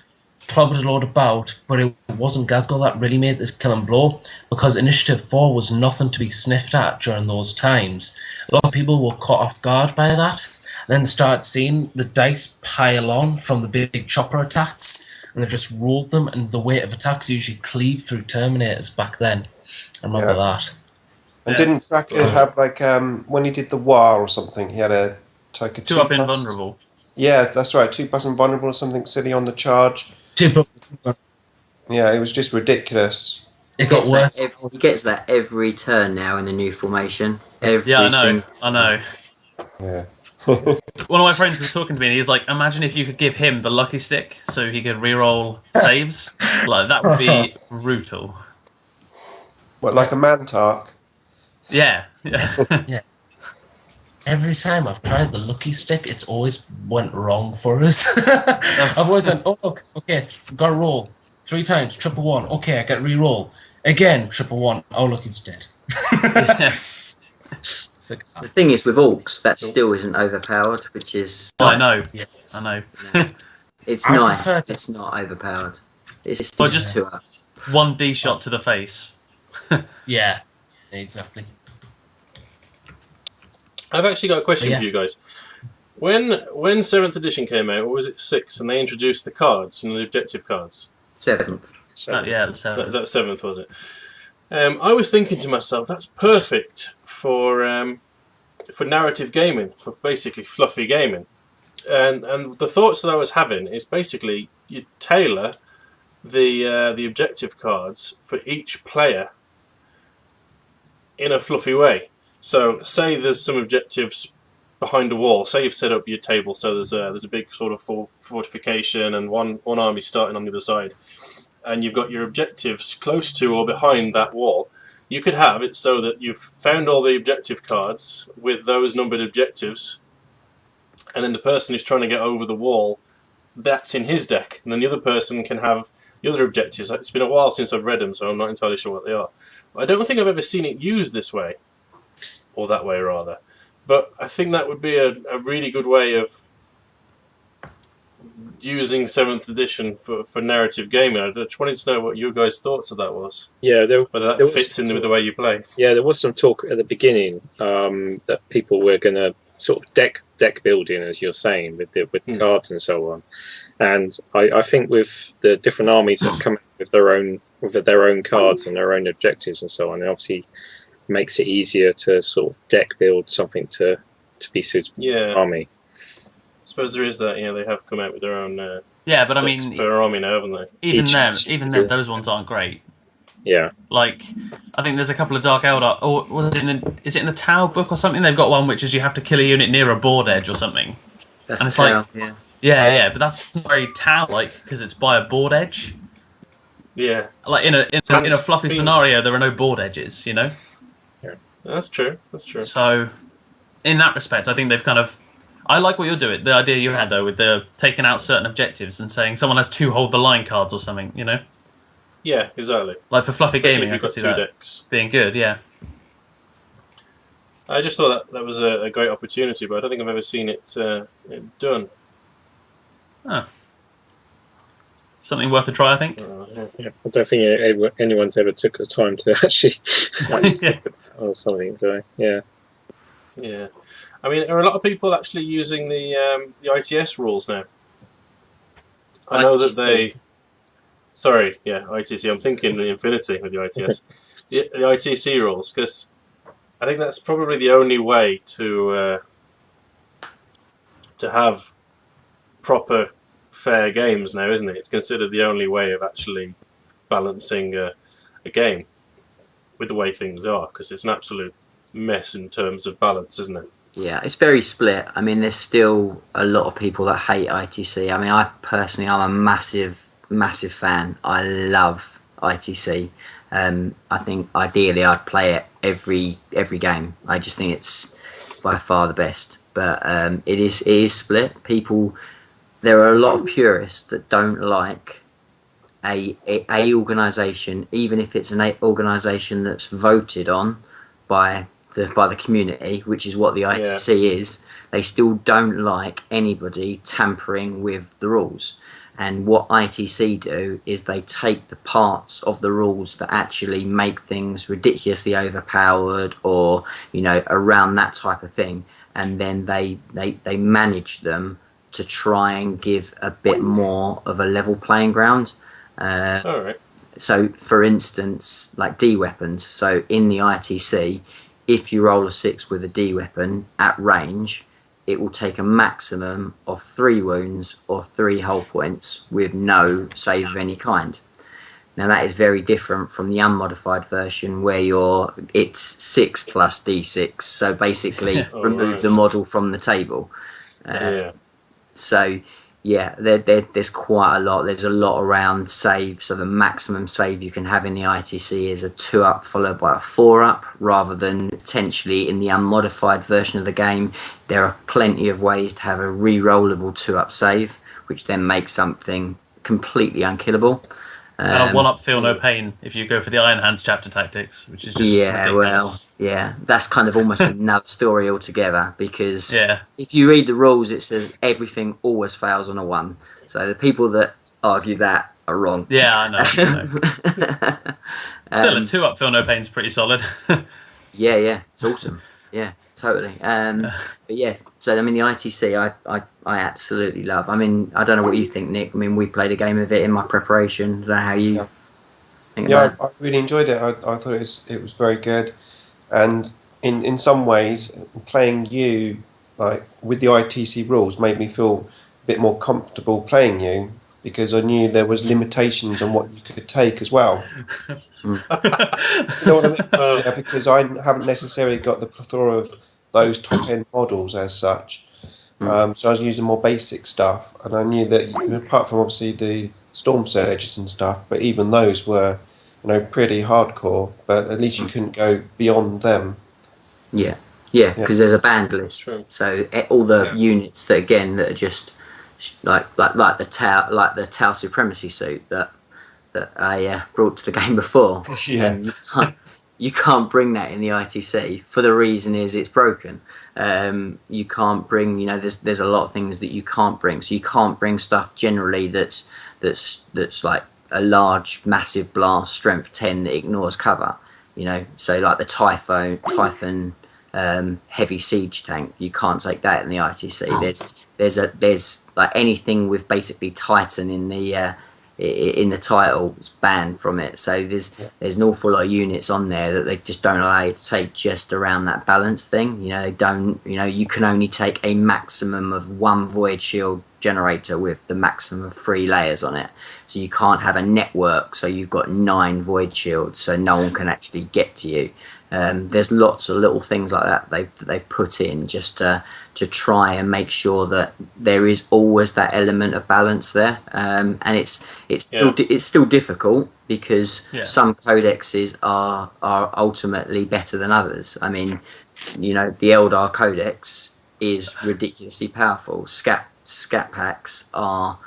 clobbered a load about, but it wasn't Gazgul that really made this kill and blow, because Initiative 4 was nothing to be sniffed at during those times. A lot of people were caught off guard by that, then start seeing the dice pile on from the big chopper attacks, and they just rolled them, and the weight of attacks usually cleaved through Terminators back then. I remember that.
And didn't Thacker have, like, when he did the war or something, he had a take a
2 up invulnerable.
Yeah, that's right, 2+ invulnerable or something silly on the charge.
2+.
Yeah, it was just ridiculous.
It got worse.
He gets that every turn now in the new formation.
I know.
Yeah.
One of my friends was talking to me and he's like, imagine if you could give him the lucky stick so he could reroll saves. Like, that would be brutal.
What, like a Mantark?
Yeah.
Yeah. Every time I've tried the lucky stick, it's always went wrong for us. I've always went, oh look, okay, got to roll 3 times, 111. Okay, I get re-roll again, 111. Oh look, it's dead. It's like,
The thing is, with orcs, that still isn't overpowered, which is...
I know.
yes.
I know.
It's
I
nice.
prefer to-
It's not overpowered. It's
Well,
just 2 up.
1D shot to the face.
Yeah, exactly.
I've actually got a question
Yeah.
for you guys. When 7th edition came out, or was it 6th, and they introduced the cards and the objective cards?
7th.
Yeah, so.
That 7th, was it? I was thinking to myself, that's perfect for narrative gaming, for basically fluffy gaming. And the thoughts that I was having is basically you tailor the objective cards for each player in a fluffy way. So, say there's some objectives behind a wall. Say you've set up your table, so there's a big sort of fortification, and one army starting on the other side, and you've got your objectives close to or behind that wall. You could have it so that you've found all the objective cards with those numbered objectives, and then the person who's trying to get over the wall, that's in his deck, and then the other person can have the other objectives. It's been a while since I've read them, so I'm not entirely sure what they are. I don't think I've ever seen it used this way, or that way rather. But I think that would be a really good way of using 7th edition for narrative gaming. I just wanted to know what your guys' thoughts of that was.
Yeah,
Whether that fits in with the way you play.
Yeah, there was some talk at the beginning that people were going to sort of deck building, as you're saying, with the cards and so on. And I think with the different armies that have come with their own cards and their own objectives and so on, it obviously makes it easier to sort of deck build something to be suitable for the army.
I suppose there is that. They have come out with their own.
Yeah, but I mean,
per army now, haven't they?
even them, those ones aren't great.
Yeah.
Like, I think there's a couple of Dark Eldar. Or is it in the Tau book or something? They've got one which is you have to kill a unit near a board edge or something.
That's
and it's
Tau,
like, yeah, but that's very Tau-like because it's by a board edge.
Yeah.
Like in a fluffy scenario, there are no board edges.
Yeah. That's true.
So, in that respect, I think they've kind of. I like what you're doing. The idea you had though, with the taking out certain objectives and saying someone has 2 hold the line cards or something.
Yeah, exactly.
Like for fluffy
Especially
gaming,
if
I
you've
could
got
see
2
that
decks.
being good. Yeah.
I just thought that was a great opportunity, but I don't think I've ever seen it done.
Oh. Something worth a try, I think.
Yeah, I don't think anyone's ever took the time to actually or something. So yeah.
Yeah. I mean, are a lot of people actually using the ITS rules now? I know that they. Sorry, yeah, ITC. I'm thinking Infinity with the ITS. the ITC rules, because I think that's probably the only way to have proper, fair games now, isn't it? It's considered the only way of actually balancing a game with the way things are, because it's an absolute mess in terms of balance, isn't it?
Yeah, it's very split. I mean, there's still a lot of people that hate ITC. I mean, I'm a massive fan. I love ITC. I think ideally I'd play it every game. I just think it's by far the best. But it is split. There are a lot of purists that don't like a organisation, even if it's an organisation that's voted on by by the community, which is what the ITC is. They still don't like anybody tampering with the rules. And what ITC do is they take the parts of the rules that actually make things ridiculously overpowered, or around that type of thing, and then they manage them to try and give a bit more of a level playing ground.
All right.
So, for instance, like D weapons. So in the ITC, if you roll a 6 with a D weapon at range, it will take a maximum of 3 wounds or 3 hull points with no save of any kind. Now that is very different from the unmodified version where it's 6 plus D6. So basically remove the model from the table. So yeah, there's quite a lot. There's a lot around save. So the maximum save you can have in the ITC is a 2-up followed by a 4-up, rather than potentially in the unmodified version of the game. There are plenty of ways to have a re-rollable 2-up save, which then makes something completely unkillable.
1-up feel no pain if you go for the Iron Hands chapter tactics, which is just ridiculous.
That's kind of almost another story altogether, because if you read the rules, it says everything always fails on a 1. So the people that argue that are wrong.
Yeah, I know. Still, a 2-up feel no pain is pretty solid.
Yeah, it's awesome. Yeah, totally. But yeah, so I mean, the ITC, I absolutely love. I mean, I don't know what you think, Nick. I mean, we played a game of it in my preparation. I don't know how you think about it.
I really enjoyed it. I thought it was very good, and in some ways, playing you like with the ITC rules made me feel a bit more comfortable playing you, because I knew there was limitations on what you could take as well. You know what I mean? Yeah, because I haven't necessarily got the plethora of those top-end models as such. So I was using more basic stuff, and I knew that apart from obviously the Storm Surges and stuff, but even those were pretty hardcore, but at least you couldn't go beyond them.
Yeah, because there's a band list. True. So all the units that are just like the Tau Supremacy suit that I brought to the game before. You can't bring that in the ITC, for the reason is it's broken. You can't bring, there's a lot of things that you can't bring. So you can't bring stuff generally that's like a large, massive blast, strength 10 that ignores cover. So like the Typhon heavy siege tank, you can't take that in the ITC. There's like anything with basically Titan in the title is banned from it. So there's an awful lot of units on there that they just don't allow you to take just around that balance thing. They don't. You can only take a maximum of 1 void shield generator with the maximum of 3 layers on it. So you can't have a network. So you've got 9 void shields, so no one can actually get to you. There's lots of little things like that they've put in just to try and make sure that there is always that element of balance there, and it's still difficult, because some codexes are ultimately better than others. I mean, the Eldar Codex is ridiculously powerful. Scat packs are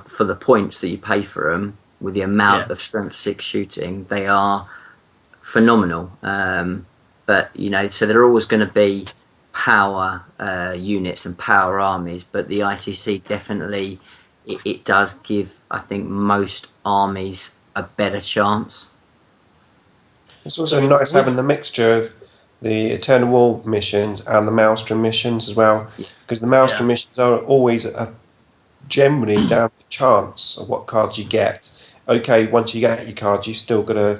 for the points that you pay for them, with the amount of strength 6 shooting, they are phenomenal. But so there are always going to be power units and power armies, but the ITC definitely it does give, I think, most armies a better chance.
It's also nice having the mixture of the Eternal War missions and the Maelstrom missions as well, because the Maelstrom missions are always generally down to chance of what cards you get. Okay, once you get your cards, you've still got to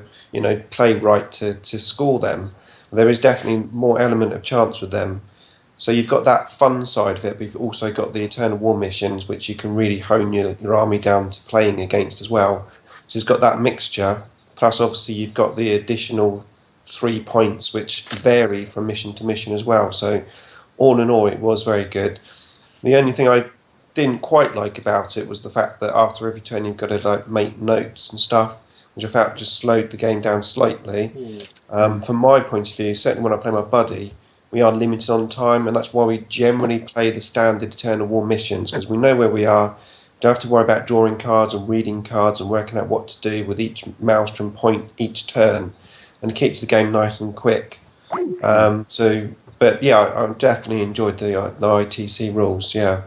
play right to score them. There is definitely more element of chance with them. So you've got that fun side of it, but you've also got the Eternal War missions, which you can really hone your army down to playing against as well. So it's got that mixture, plus obviously you've got the additional 3 points, which vary from mission to mission as well. So all in all, it was very good. The only thing I didn't quite like about it was the fact that after every turn you've got to make notes and stuff, which I felt just slowed the game down slightly. From my point of view, certainly when I play my buddy, we are limited on time, and that's why we generally play the standard Eternal War missions, because we know where we are. Don't have to worry about drawing cards and reading cards and working out what to do with each Maelstrom point each turn, and it keeps the game nice and quick. But yeah, I definitely enjoyed the ITC rules. Yeah.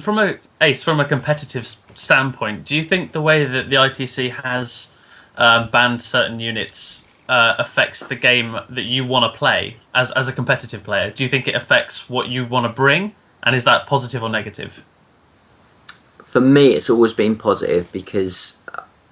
From a competitive standpoint, do you think the way that the ITC has banned certain units affects the game that you want to play as a competitive player? Do you think it affects what you want to bring, and is that positive or negative?
For me, it's always been positive because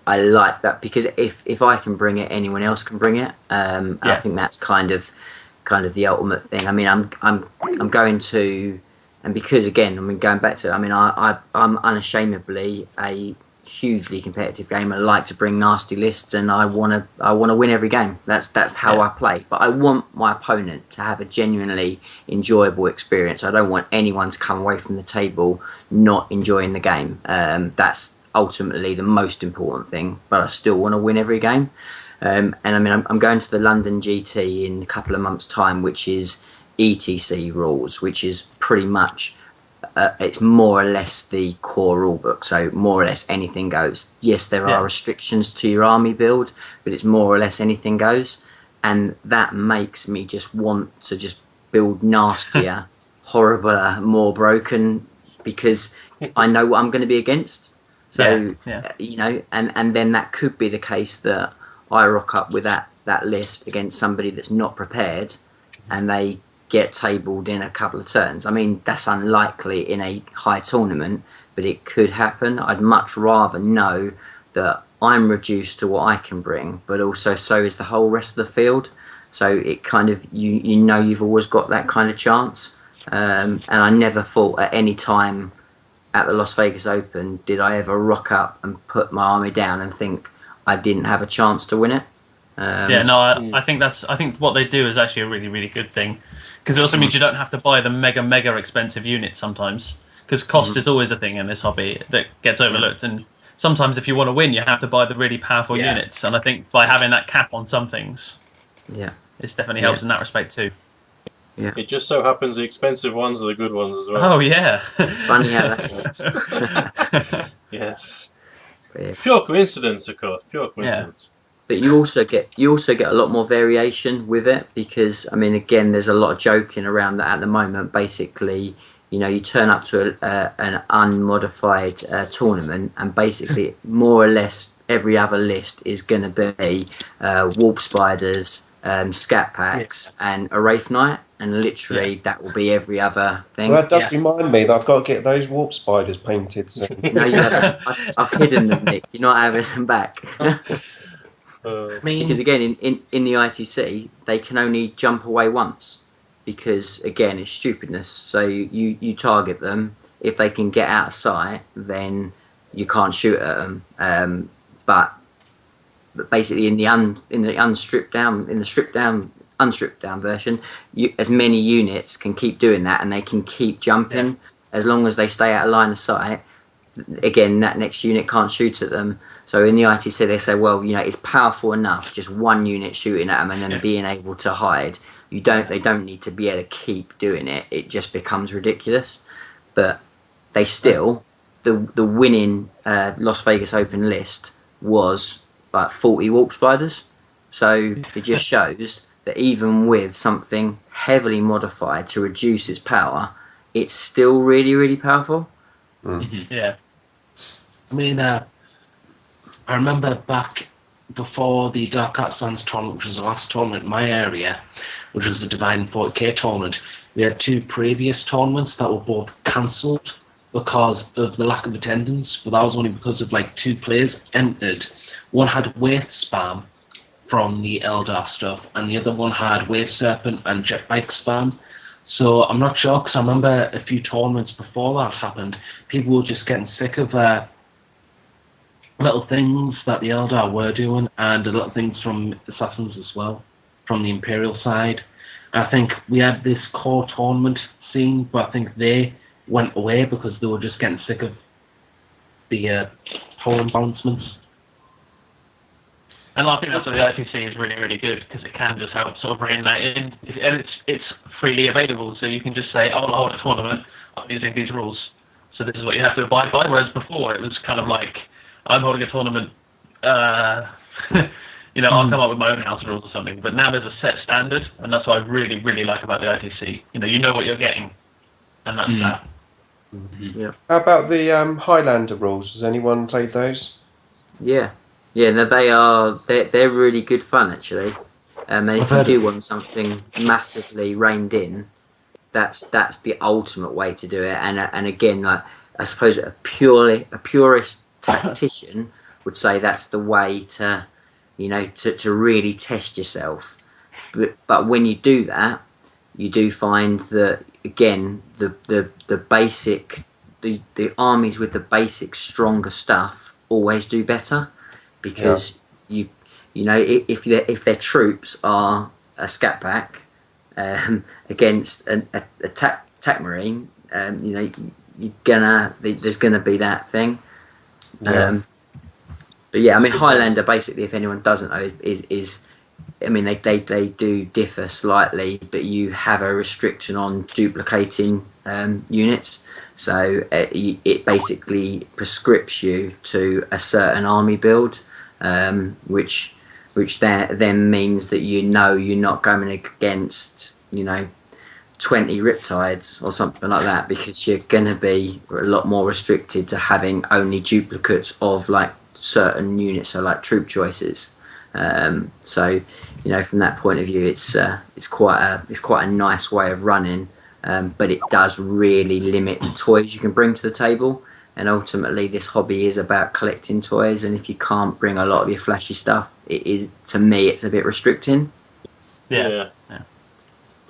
I like that, because if I can bring it, anyone else can bring it. And I think that's kind of the ultimate thing. I mean, I'm going to, and because again, I mean, going back to, I mean, I'm unashamedly a hugely competitive game. I like to bring nasty lists, and I want to win every game. That's how I play. But I want my opponent to have a genuinely enjoyable experience. I don't want anyone to come away from the table not enjoying the game. That's ultimately the most important thing. But I still want to win every game. And I mean, I'm going to the London GT in a couple of months' time, which is ETC rules, which is pretty much it's more or less the core rulebook. So more or less anything goes. Yes, there are restrictions to your army build, but it's more or less anything goes, and that makes me just want to just build nastier, horribler, more broken, because I know what I'm going to be against. So you know, and then that could be the case that I rock up with that list against somebody that's not prepared, and they get tabled in a couple of turns. I mean, that's unlikely in a high tournament, but it could happen. I'd much rather know that I'm reduced to what I can bring, but also so is the whole rest of the field. So it kind of, you know, you've always got that kind of chance. And I never thought at any time at the Las Vegas Open did I ever rock up and put my army down and think I didn't have a chance to win it.
I think what they do is actually a really, really good thing, because it also means you don't have to buy the mega expensive units sometimes, because cost is always a thing in this hobby that gets overlooked, and sometimes if you want to win you have to buy the really powerful units, and I think by having that cap on some things, it definitely helps in that respect too.
It just so happens the expensive ones are the good ones as well.
Oh yeah.
Funny how that works.
Yes. Pure coincidence, of course. Pure coincidence.
But you also get a lot more variation with it, because I mean, again, there's a lot of joking around that at the moment. Basically, you know, you turn up to an unmodified tournament, and basically more or less every other list is going to be warp spiders, scat packs, and a wraith knight, and literally that will be every other thing.
Well, that does remind me that I've got to get those warp spiders painted soon.
No, you haven't. I've hidden them, Nick. You're not having them back. Because again, in the ITC, they can only jump away once, because again, it's stupidness. So you target them. If they can get out of sight, then you can't shoot at them. But basically, in the unstripped down version, as many units can keep doing that, and they can keep jumping as long as they stay out of line of sight. Again, that next unit can't shoot at them. So in the ITC, they say, well, you know, it's powerful enough, just one unit shooting at them and then being able to hide. They don't need to be able to keep doing it. It just becomes ridiculous. But they still, the winning Las Vegas Open list was like 40 warp spiders. So it just shows that even with something heavily modified to reduce its power, it's still really, really powerful.
Yeah.
I mean, I remember back before the Dark Arts Sands tournament, which was the last tournament in my area, which was the Divine 40k tournament, we had two previous tournaments that were both cancelled because of the lack of attendance, but that was only because of like two players entered. One had Wraith spam from the Eldar stuff, and the other one had Wave Serpent and Jetbike spam. So I'm not sure, because I remember a few tournaments before that happened, people were just getting sick of little things that the Eldar were doing, and the little things from Assassins as well, from the Imperial side. I think we had this core tournament scene, but I think they went away because they were just getting sick of the whole announcements.
And I think that's what the IPC is really, really good, because it can just help sort of rein that in. And it's freely available, so you can just say, oh, I'll hold a tournament, I'm using these rules, so this is what you have to abide by. Whereas before, it was kind of like, I'm holding a tournament, I'll come up with my own house rules or something. But now there's a set standard, and that's what I really, really like about the ITC. You know what you're getting, and that's that.
Yeah.
How about the Highlander rules? Has anyone played those?
Yeah. No, they're really good fun actually. And if you do want something massively reined in, that's the ultimate way to do it. And again, like I suppose a purist tactician would say that's the way to, to really test yourself. But when you do that, you do find that again the basic the armies with the basic stronger stuff always do better, because if their troops are a scat pack against a attack marine, there's gonna be that thing. But yeah, I mean Highlander basically, if anyone doesn't know, is I mean they do differ slightly, but you have a restriction on duplicating units. So it basically prescripts you to a certain army build, which then means that you're not going against 20 Riptides or something like that, because you're going to be a lot more restricted to having only duplicates of like certain units, so like troop choices. So from that point of view, it's quite a nice way of running. But it does really limit the toys you can bring to the table, and ultimately this hobby is about collecting toys, and if you can't bring a lot of your flashy stuff, to me it's a bit restricting.
Yeah.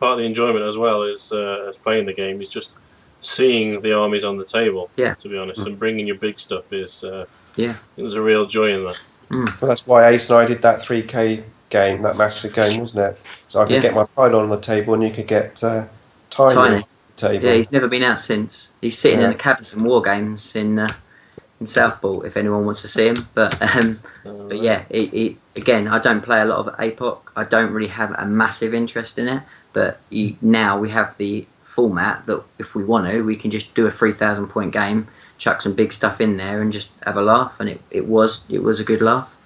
Part of the enjoyment as well is as playing the game is just seeing the armies on the table, to be honest, and bringing your big stuff is there's a real joy in that.
Well, that's why Ace and I did that 3K game, that massive game, wasn't it? So I could get my pylon on the table, and you could get Tiny. Table.
Yeah, he's never been out since. He's sitting in the cabinet in War Games in Southport, if anyone wants to see him. But yeah, again, I don't play a lot of APOC. I don't really have a massive interest in it. But now we have the format that if we want to, we can just do a 3,000 point game, chuck some big stuff in there, and just have a laugh. And it was a good laugh.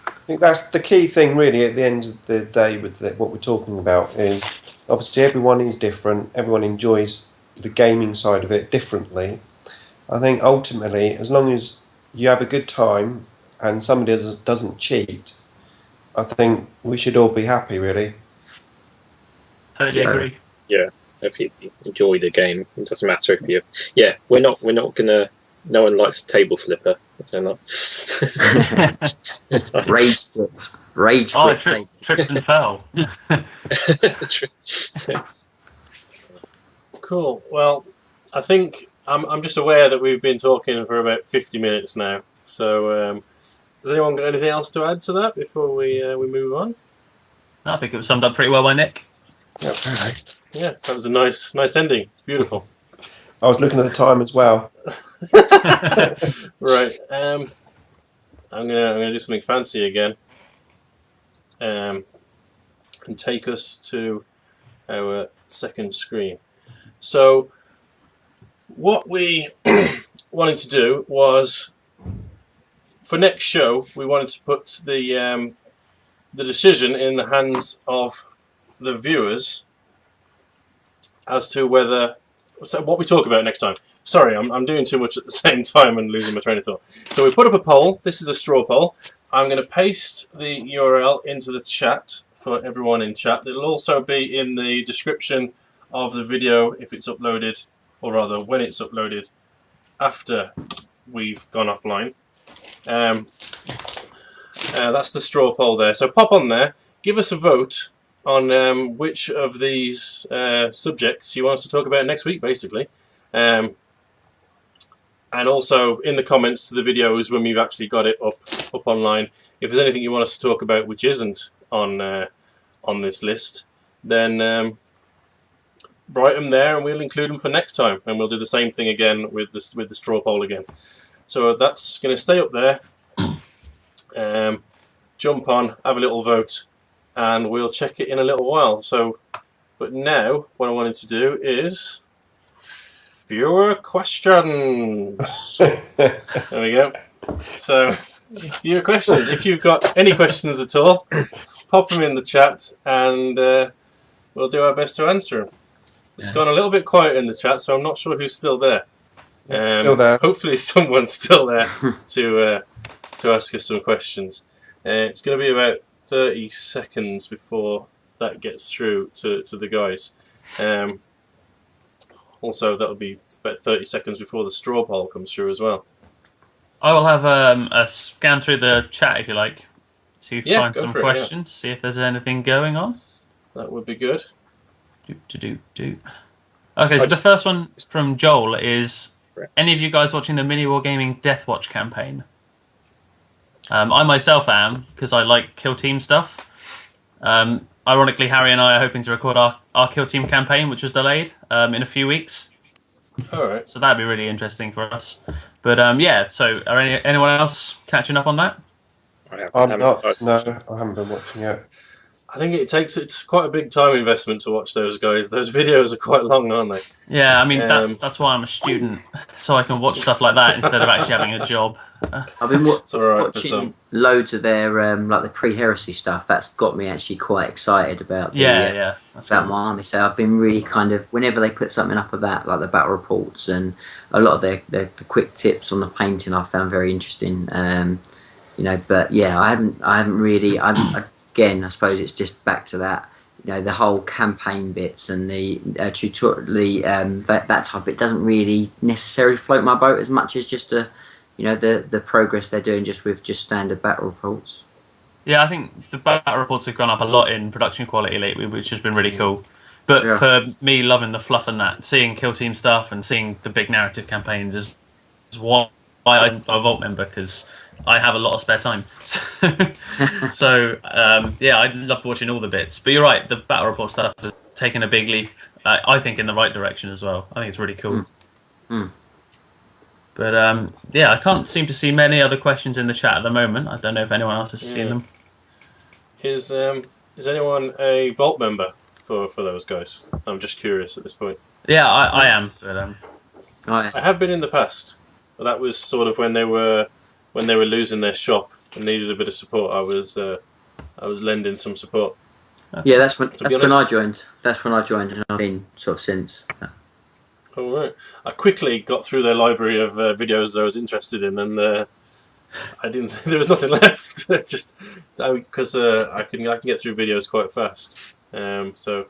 I think that's the key thing, really, at the end of the day with what we're talking about is. Obviously, everyone is different. Everyone enjoys the gaming side of it differently. I think ultimately, as long as you have a good time and somebody doesn't cheat, I think we should all be happy, really.
Totally agree.
Yeah, if you enjoy the game, it doesn't matter if you. Yeah, we're not gonna. No one likes a table flipper. So not.
Rage quit.
Tripped and fell.
Cool. Well, I think I'm just aware that we've been talking for about 50 minutes now. So, has anyone got anything else to add to that before we move on?
I think it was summed up pretty well by Nick.
Yep.
Yeah, that was a nice ending. It's beautiful.
I was looking at the time as well.
Right. I'm gonna do something fancy again. And take us to our second screen. So, what we wanted to do was, for next show, we wanted to put the decision in the hands of the viewers as to whether. So what we talk about next time. Sorry, I'm doing too much at the same time and losing my train of thought. So we put up a poll. This is a straw poll. I'm going to paste the URL into the chat for everyone in chat. It'll also be in the description of the video if it's uploaded, or rather when it's uploaded after we've gone offline. That's the straw poll there. So pop on there, give us a vote on which of these subjects you want us to talk about next week, basically. And also in the comments to the videos when we've actually got it up online, if there's anything you want us to talk about which isn't on this list, then write them there and we'll include them for next time, and we'll do the same thing again with the straw poll again. So that's going to stay up there. Jump on, have a little vote, and we'll check it in a little while. So, but now what I wanted to do is viewer questions. There we go. So your questions. If you've got any questions at all, pop them in the chat, and we'll do our best to answer them. It's gone a little bit quiet in the chat, so I'm not sure who's still there.
Still there.
Hopefully, someone's still there to ask us some questions. It's going to be about 30 seconds before that gets through to the guys. Also, that'll be about 30 seconds before the straw poll comes through as well.
I will have a scan through the chat if you like to find some questions, see if there's anything going on.
That would be good.
Okay, so the first one from Joel is: any of you guys watching the Mini Wargaming Deathwatch campaign? I myself am, because I like Kill Team stuff. Ironically, Harry and I are hoping to record our Kill Team campaign, which was delayed in a few weeks.
All right.
So that'd be really interesting for us. But yeah, so are anyone else catching up on that?
I'm not. No, I haven't been watching it.
I think it's quite a big time investment to watch those guys. Those videos are quite long, aren't they?
Yeah, I mean that's why I'm a student, so I can watch stuff like that instead of actually having a job.
I've been watching loads of their like the pre-heresy stuff. That's got me actually quite excited about
that's
about my army. So I've been really kind of, whenever they put something up of that, like the battle reports and a lot of the quick tips on the painting, I found very interesting. But yeah, I haven't really. Again, I suppose it's just back to that. The whole campaign bits and the tutorial, that type. It doesn't really necessarily float my boat as much as just the progress they're doing just with just standard battle reports.
Yeah, I think the battle reports have gone up a lot in production quality lately, which has been really cool. But for me, loving the fluff and that, seeing Kill Team stuff and seeing the big narrative campaigns is why I'm a Vault member, because I have a lot of spare time. So I love watching all the bits. But you're right, the battle report stuff has taken a big leap, I think, in the right direction as well. I think it's really cool. But I can't seem to see many other questions in the chat at the moment. I don't know if anyone else has seen them.
Is anyone a Vault member for those guys? I'm just curious at this point.
Yeah, I am. But
I have been in the past. But that was sort of when they were losing their shop and needed a bit of support. I was lending some support.
Yeah, that's when I joined. That's when I joined, and I've been sort of since.
All right. I quickly got through their library of videos that I was interested in, and I didn't. There was nothing left. Just because I can get through videos quite fast. So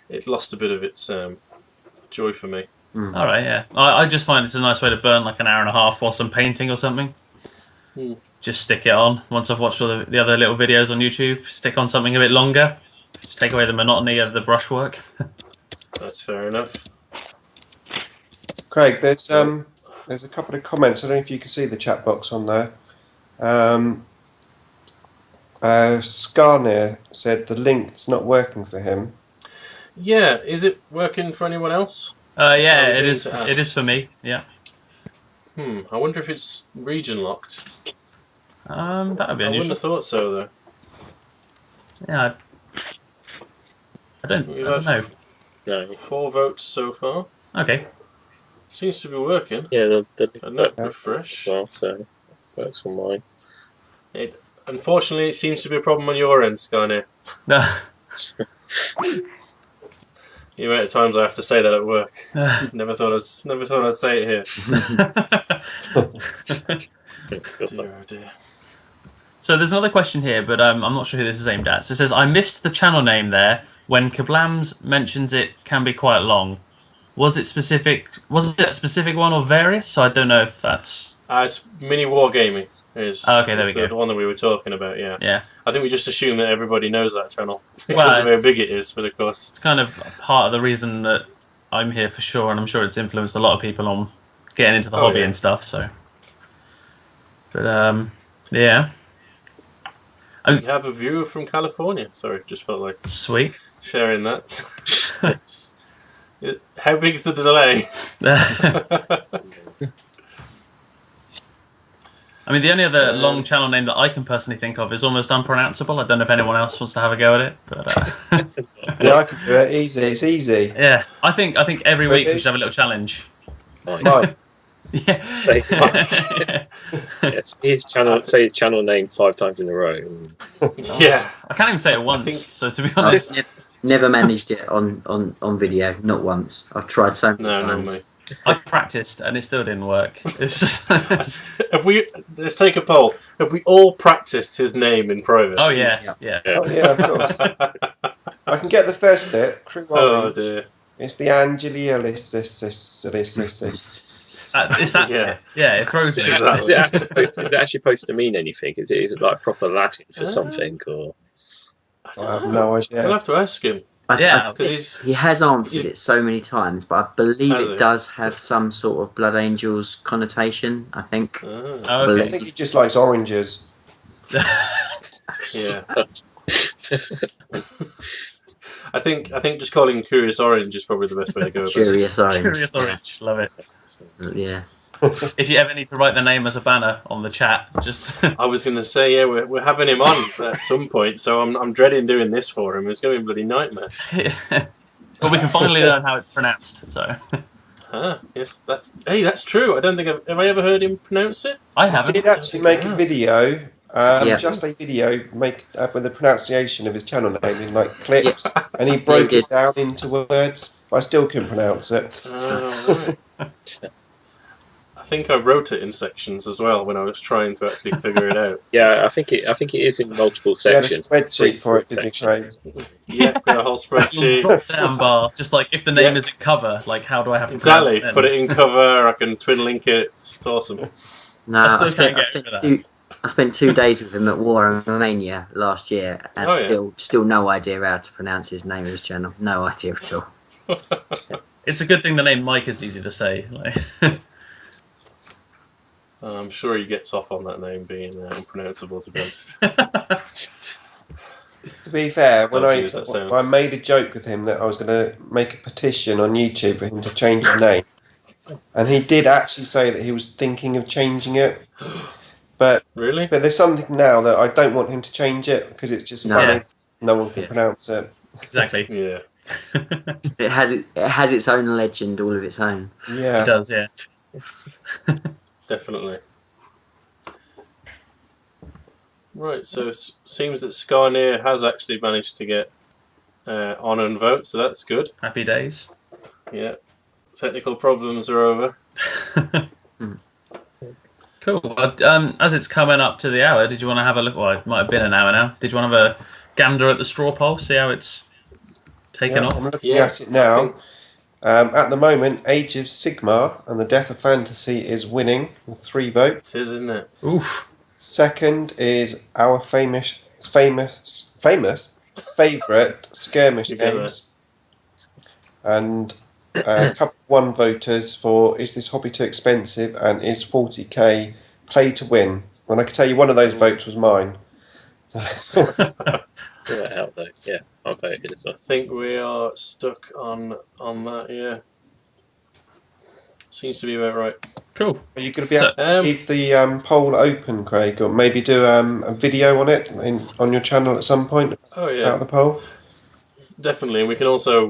it lost a bit of its joy for me.
All right, yeah. I just find it's a nice way to burn like an hour and a half whilst I'm painting or something. Just stick it on. Once I've watched all the other little videos on YouTube, stick on something a bit longer. Just take away the monotony of the brushwork.
That's fair enough.
Craig, there's a couple of comments. I don't know if you can see the chat box on there. Skarnir said the link's not working for him.
Yeah, is it working for anyone else?
Yeah, it is. It is for me. Yeah.
I wonder if it's region locked.
That would be unusual.
I wouldn't have thought so, though.
Yeah. I don't know.
No.
4 votes so far.
Okay.
Seems to be working.
Yeah,
the refresh.
Well, so works on mine.
Unfortunately, it seems to be a problem on your end, Skarnir.
No.
The amount of times I have to say that at work. Never thought I'd say it here. Dear.
So there's another question here, but I'm not sure who this is aimed at. So it says, I missed the channel name there. When Kablams mentions it can be quite long. Was it a specific one or various? So I don't know if that's...
It's Mini Wargaming.
Okay, there we go.
The one that we were talking about, yeah.
Yeah.
I think we just assume that everybody knows that channel because
Well,
of how big it is, but of course...
It's kind of part of the reason that I'm here for sure, and I'm sure it's influenced a lot of people on getting into the hobby and stuff, so... But, yeah.
We have a viewer from California. Sorry, just felt like...
Sweet.
Sharing that. How big's the delay?
I mean, the only other long channel name that I can personally think of is almost unpronounceable. I don't know if anyone else wants to have a go at it, but
yeah, I can do it. Easy. It's easy.
Yeah, I think every week we should have a little challenge.
Right.
Yeah.
Say, yes, say his channel name 5 times in a row.
Yeah.
I can't even say it once.
think-
So to be
I've
honest,
never managed it on video, not once. I've tried so many
No, not
times.
me.
I practiced and it still didn't work. It's just.
Let's take a poll. Have we all practiced his name in private?
Oh yeah.
Oh yeah, of course. I can get the first bit. Crew
Oh
Orange.
dear.
It's the Angelialis.
Is that?
Yeah.
Yeah, it throws me.
Exactly.
Is it actually supposed to mean anything? Is it like proper Latin for something? Or
I have no idea.
We'll have to ask him.
Yeah.
Because
He has answered it so many times, but I believe
Has
it
he?
does have some sort of Blood Angels connotation, I think.
Oh,
I
okay.
think he just likes oranges.
Yeah. I think just calling him Curious Orange is probably the best way to go about it.
Curious Orange.
Curious Orange, love it.
Yeah.
If you ever need to write the name as a banner on the chat, just
I was going to say, yeah, we're having him on at some point, so I'm dreading doing this for him. It's going to be a bloody nightmare.
well, we can finally learn how it's pronounced. So
Yes, that's true. I don't think have I ever heard him pronounce it?
I
I
haven't.
did actually make a video,
Yeah.
just a video, with the pronunciation of his channel name in like clips, and he
he
broke
did.
it down into words. I still couldn't pronounce it.
Oh, right. I think I wrote it in sections as well when I was trying to actually figure it out.
yeah, I think it is in multiple
We had a
sections.
spreadsheet for it, didn't you,
Sections.
Craig?
Yeah, got a whole spreadsheet.
Drop down bar, just like if the name
Yeah.
isn't cover, like how do I have to
Exactly.
pronounce
Put it in cover. I can twin link it. It's awesome.
No,
I
I
still
spent,
can't
I,
get
spent
over
I spent 2 days with him at War in Romania last year, and
Oh, yeah.
still no idea how to pronounce his name of his channel. No idea at all.
It's a good thing the name Mike is easy to say. Like,
I'm sure he gets off on that name being unpronounceable, to be honest.
To be fair, when
Dodgy as that sounds.
I made a joke with him that I was going to make a petition on YouTube for him to change his name, and he did actually say that he was thinking of changing it. But
Really?
there's something now that I don't want him to change it because it's just
No.
funny.
Yeah.
No one can
Yeah.
pronounce it.
exactly.
Yeah.
It has its own legend, all of its own.
It
Yeah.
does, yeah.
Definitely. Right, so it seems that Skarnir has actually managed to get on and vote, so that's good.
Happy days.
Yeah. Technical problems are over.
Cool. Well, as it's coming up to the hour, did you want to have a look? Well, it might have been an hour now. Did you want to have a gander at the straw poll, see how it's taken
Yeah,
off?
I'm looking
Yeah,
at it now. At the moment, Age of Sigmar and the Death of Fantasy is winning with 3 votes.
It is, isn't it?
Oof.
Second is our famous favourite Skirmish
You get
Games. And a couple of 1 voters for Is This Hobby Too Expensive and Is 40k Play to Win. And I can tell you one of those votes was mine.
Pull that out though. Yeah, I'll vote it as well.
I think we are stuck on that, yeah. Seems to be about right.
Cool.
Are you going to be able to
Um,
leave the poll open, Craig, or maybe do a video on it on your channel at some point
Oh
out
yeah,
of the poll?
definitely. And we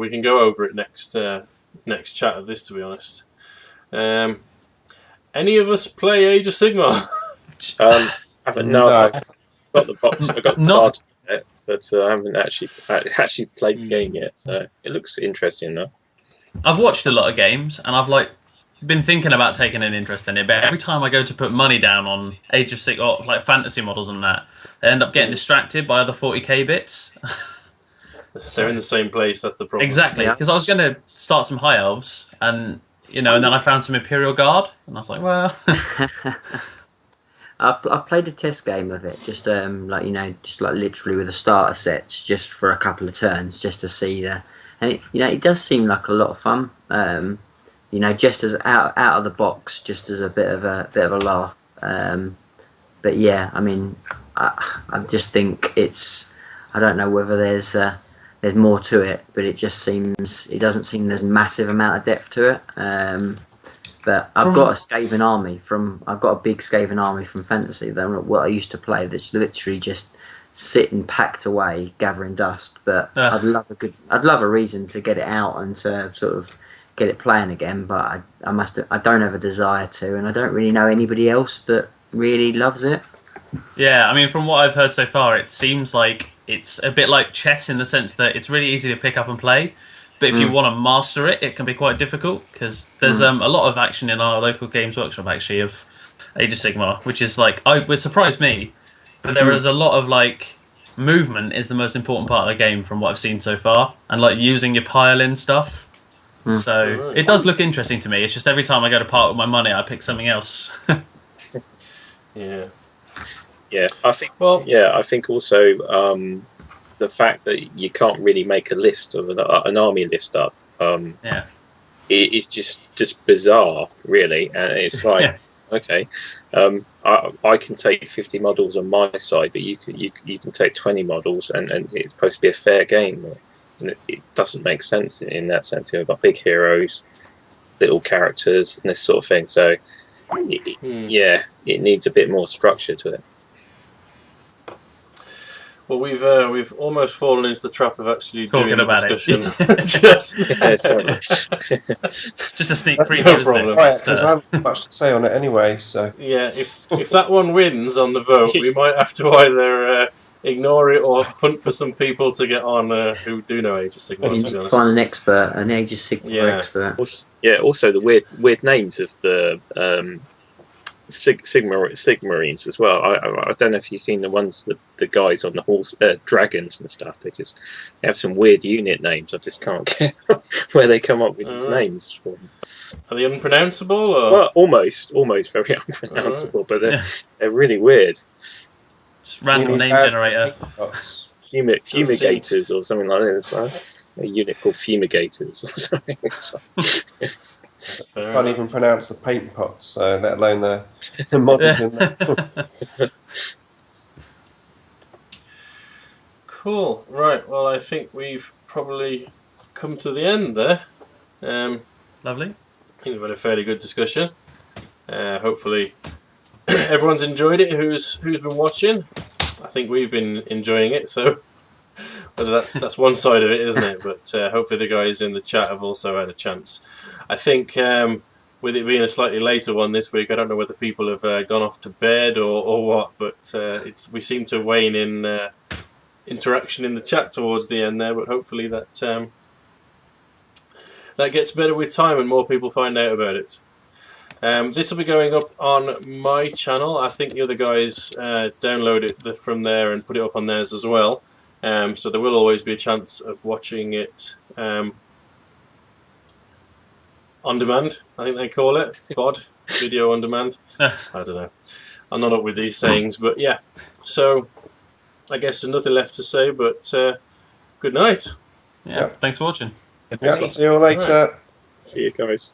can go over it next chat of this, to be honest. Any of us play Age of Sigmar?
Haven't
No.
I've got the box. I got
Not-
started it, but I haven't actually played the game yet. So it looks interesting though.
I've watched a lot of games, and I've been thinking about taking an interest in it. But every time I go to put money down on Age of Sigmar, or like fantasy models and that, I end up getting distracted by the 40k bits.
They're in the same place. That's the problem.
Exactly, because I was going to start some high elves, and and then I found some Imperial Guard, and I was like, well,
I've played a test game of it, just just like literally with the starter sets, just for a couple of turns, just to see and it does seem like a lot of fun. Just as out of the box, just as a bit of a laugh. But yeah, I mean, I just think I don't know whether there's more to it, but it doesn't seem there's massive amount of depth to it. But I've got a big Skaven army from Fantasy. They're not what I used to play. That's literally just sitting packed away, gathering dust. But I'd love a reason to get it out and to sort of get it playing again. But I don't have a desire to, and I don't really know anybody else that really loves it.
Yeah, I mean, from what I've heard so far, it seems like it's a bit like chess in the sense that it's really easy to pick up and play, but if you want to master it, it can be quite difficult because there's a lot of action in our local games workshop actually of Age of Sigmar, which is like it surprised me, but there is a lot of like movement is the most important part of the game from what I've seen so far, and like using your pile in stuff. So it does look interesting to me. It's just every time I go to part with my money, I pick something else.
Yeah.
Yeah, I think.
Well,
Yeah, I think also the fact that you can't really make a list of an army list up.
Yeah.
It's just bizarre, really, and it's like, okay, I can take 50 models on my side, but you can take 20 models, and it's supposed to be a fair game. And it doesn't make sense in that sense. You've got big heroes, little characters, and this sort of thing. So, yeah, it needs a bit more structure to it.
Well, we've almost fallen into the trap of actually
Talking
doing a
about
discussion.
Just a sneak preview.
No
isn't it?
problem.
Right,
Just,
because I haven't much to say on it anyway, so...
Yeah, if that one wins on the vote, we might have to either ignore it or hunt for some people to get on who do know Age of Sigmar.
You need to find an expert, an Age of Sigmar expert.
Also the weird names of the Sigmarines as well. I don't know if you've seen the ones that the guys on the horse dragons and stuff. They have some weird unit names. I just can't get where they come up with these names from.
Are they unpronounceable? Or?
Well, almost very unpronounceable, but they're really weird.
Just random name generator.
Fumigators or something like that. It's like a unit called Fumigators or something.
Can't even pronounce the paint pots, let alone the models in there.
Cool. Right. Well, I think we've probably come to the end there.
Lovely.
I think we've had a fairly good discussion. Hopefully, everyone's enjoyed it. Who's been watching? I think we've been enjoying it. So, whether that's one side of it, isn't it? But hopefully, the guys in the chat have also had a chance. I think with it being a slightly later one this week, I don't know whether people have gone off to bed or what, but we seem to wane in interaction in the chat towards the end there. But hopefully that gets better with time and more people find out about it. This will be going up on my channel. I think the other guys download it from there and put it up on theirs as well. So there will always be a chance of watching it on demand, I think they call it. VOD, video on demand. I don't know. I'm not up with these sayings, but yeah. So I guess there's nothing left to say, but good night.
Yeah, thanks for watching.
Yeah, see you all later.
Right.
See you guys.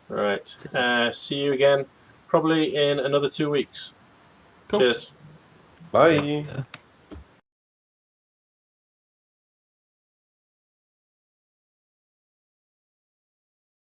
Right. See you again probably in another 2 weeks.
Cool.
Cheers.
Bye.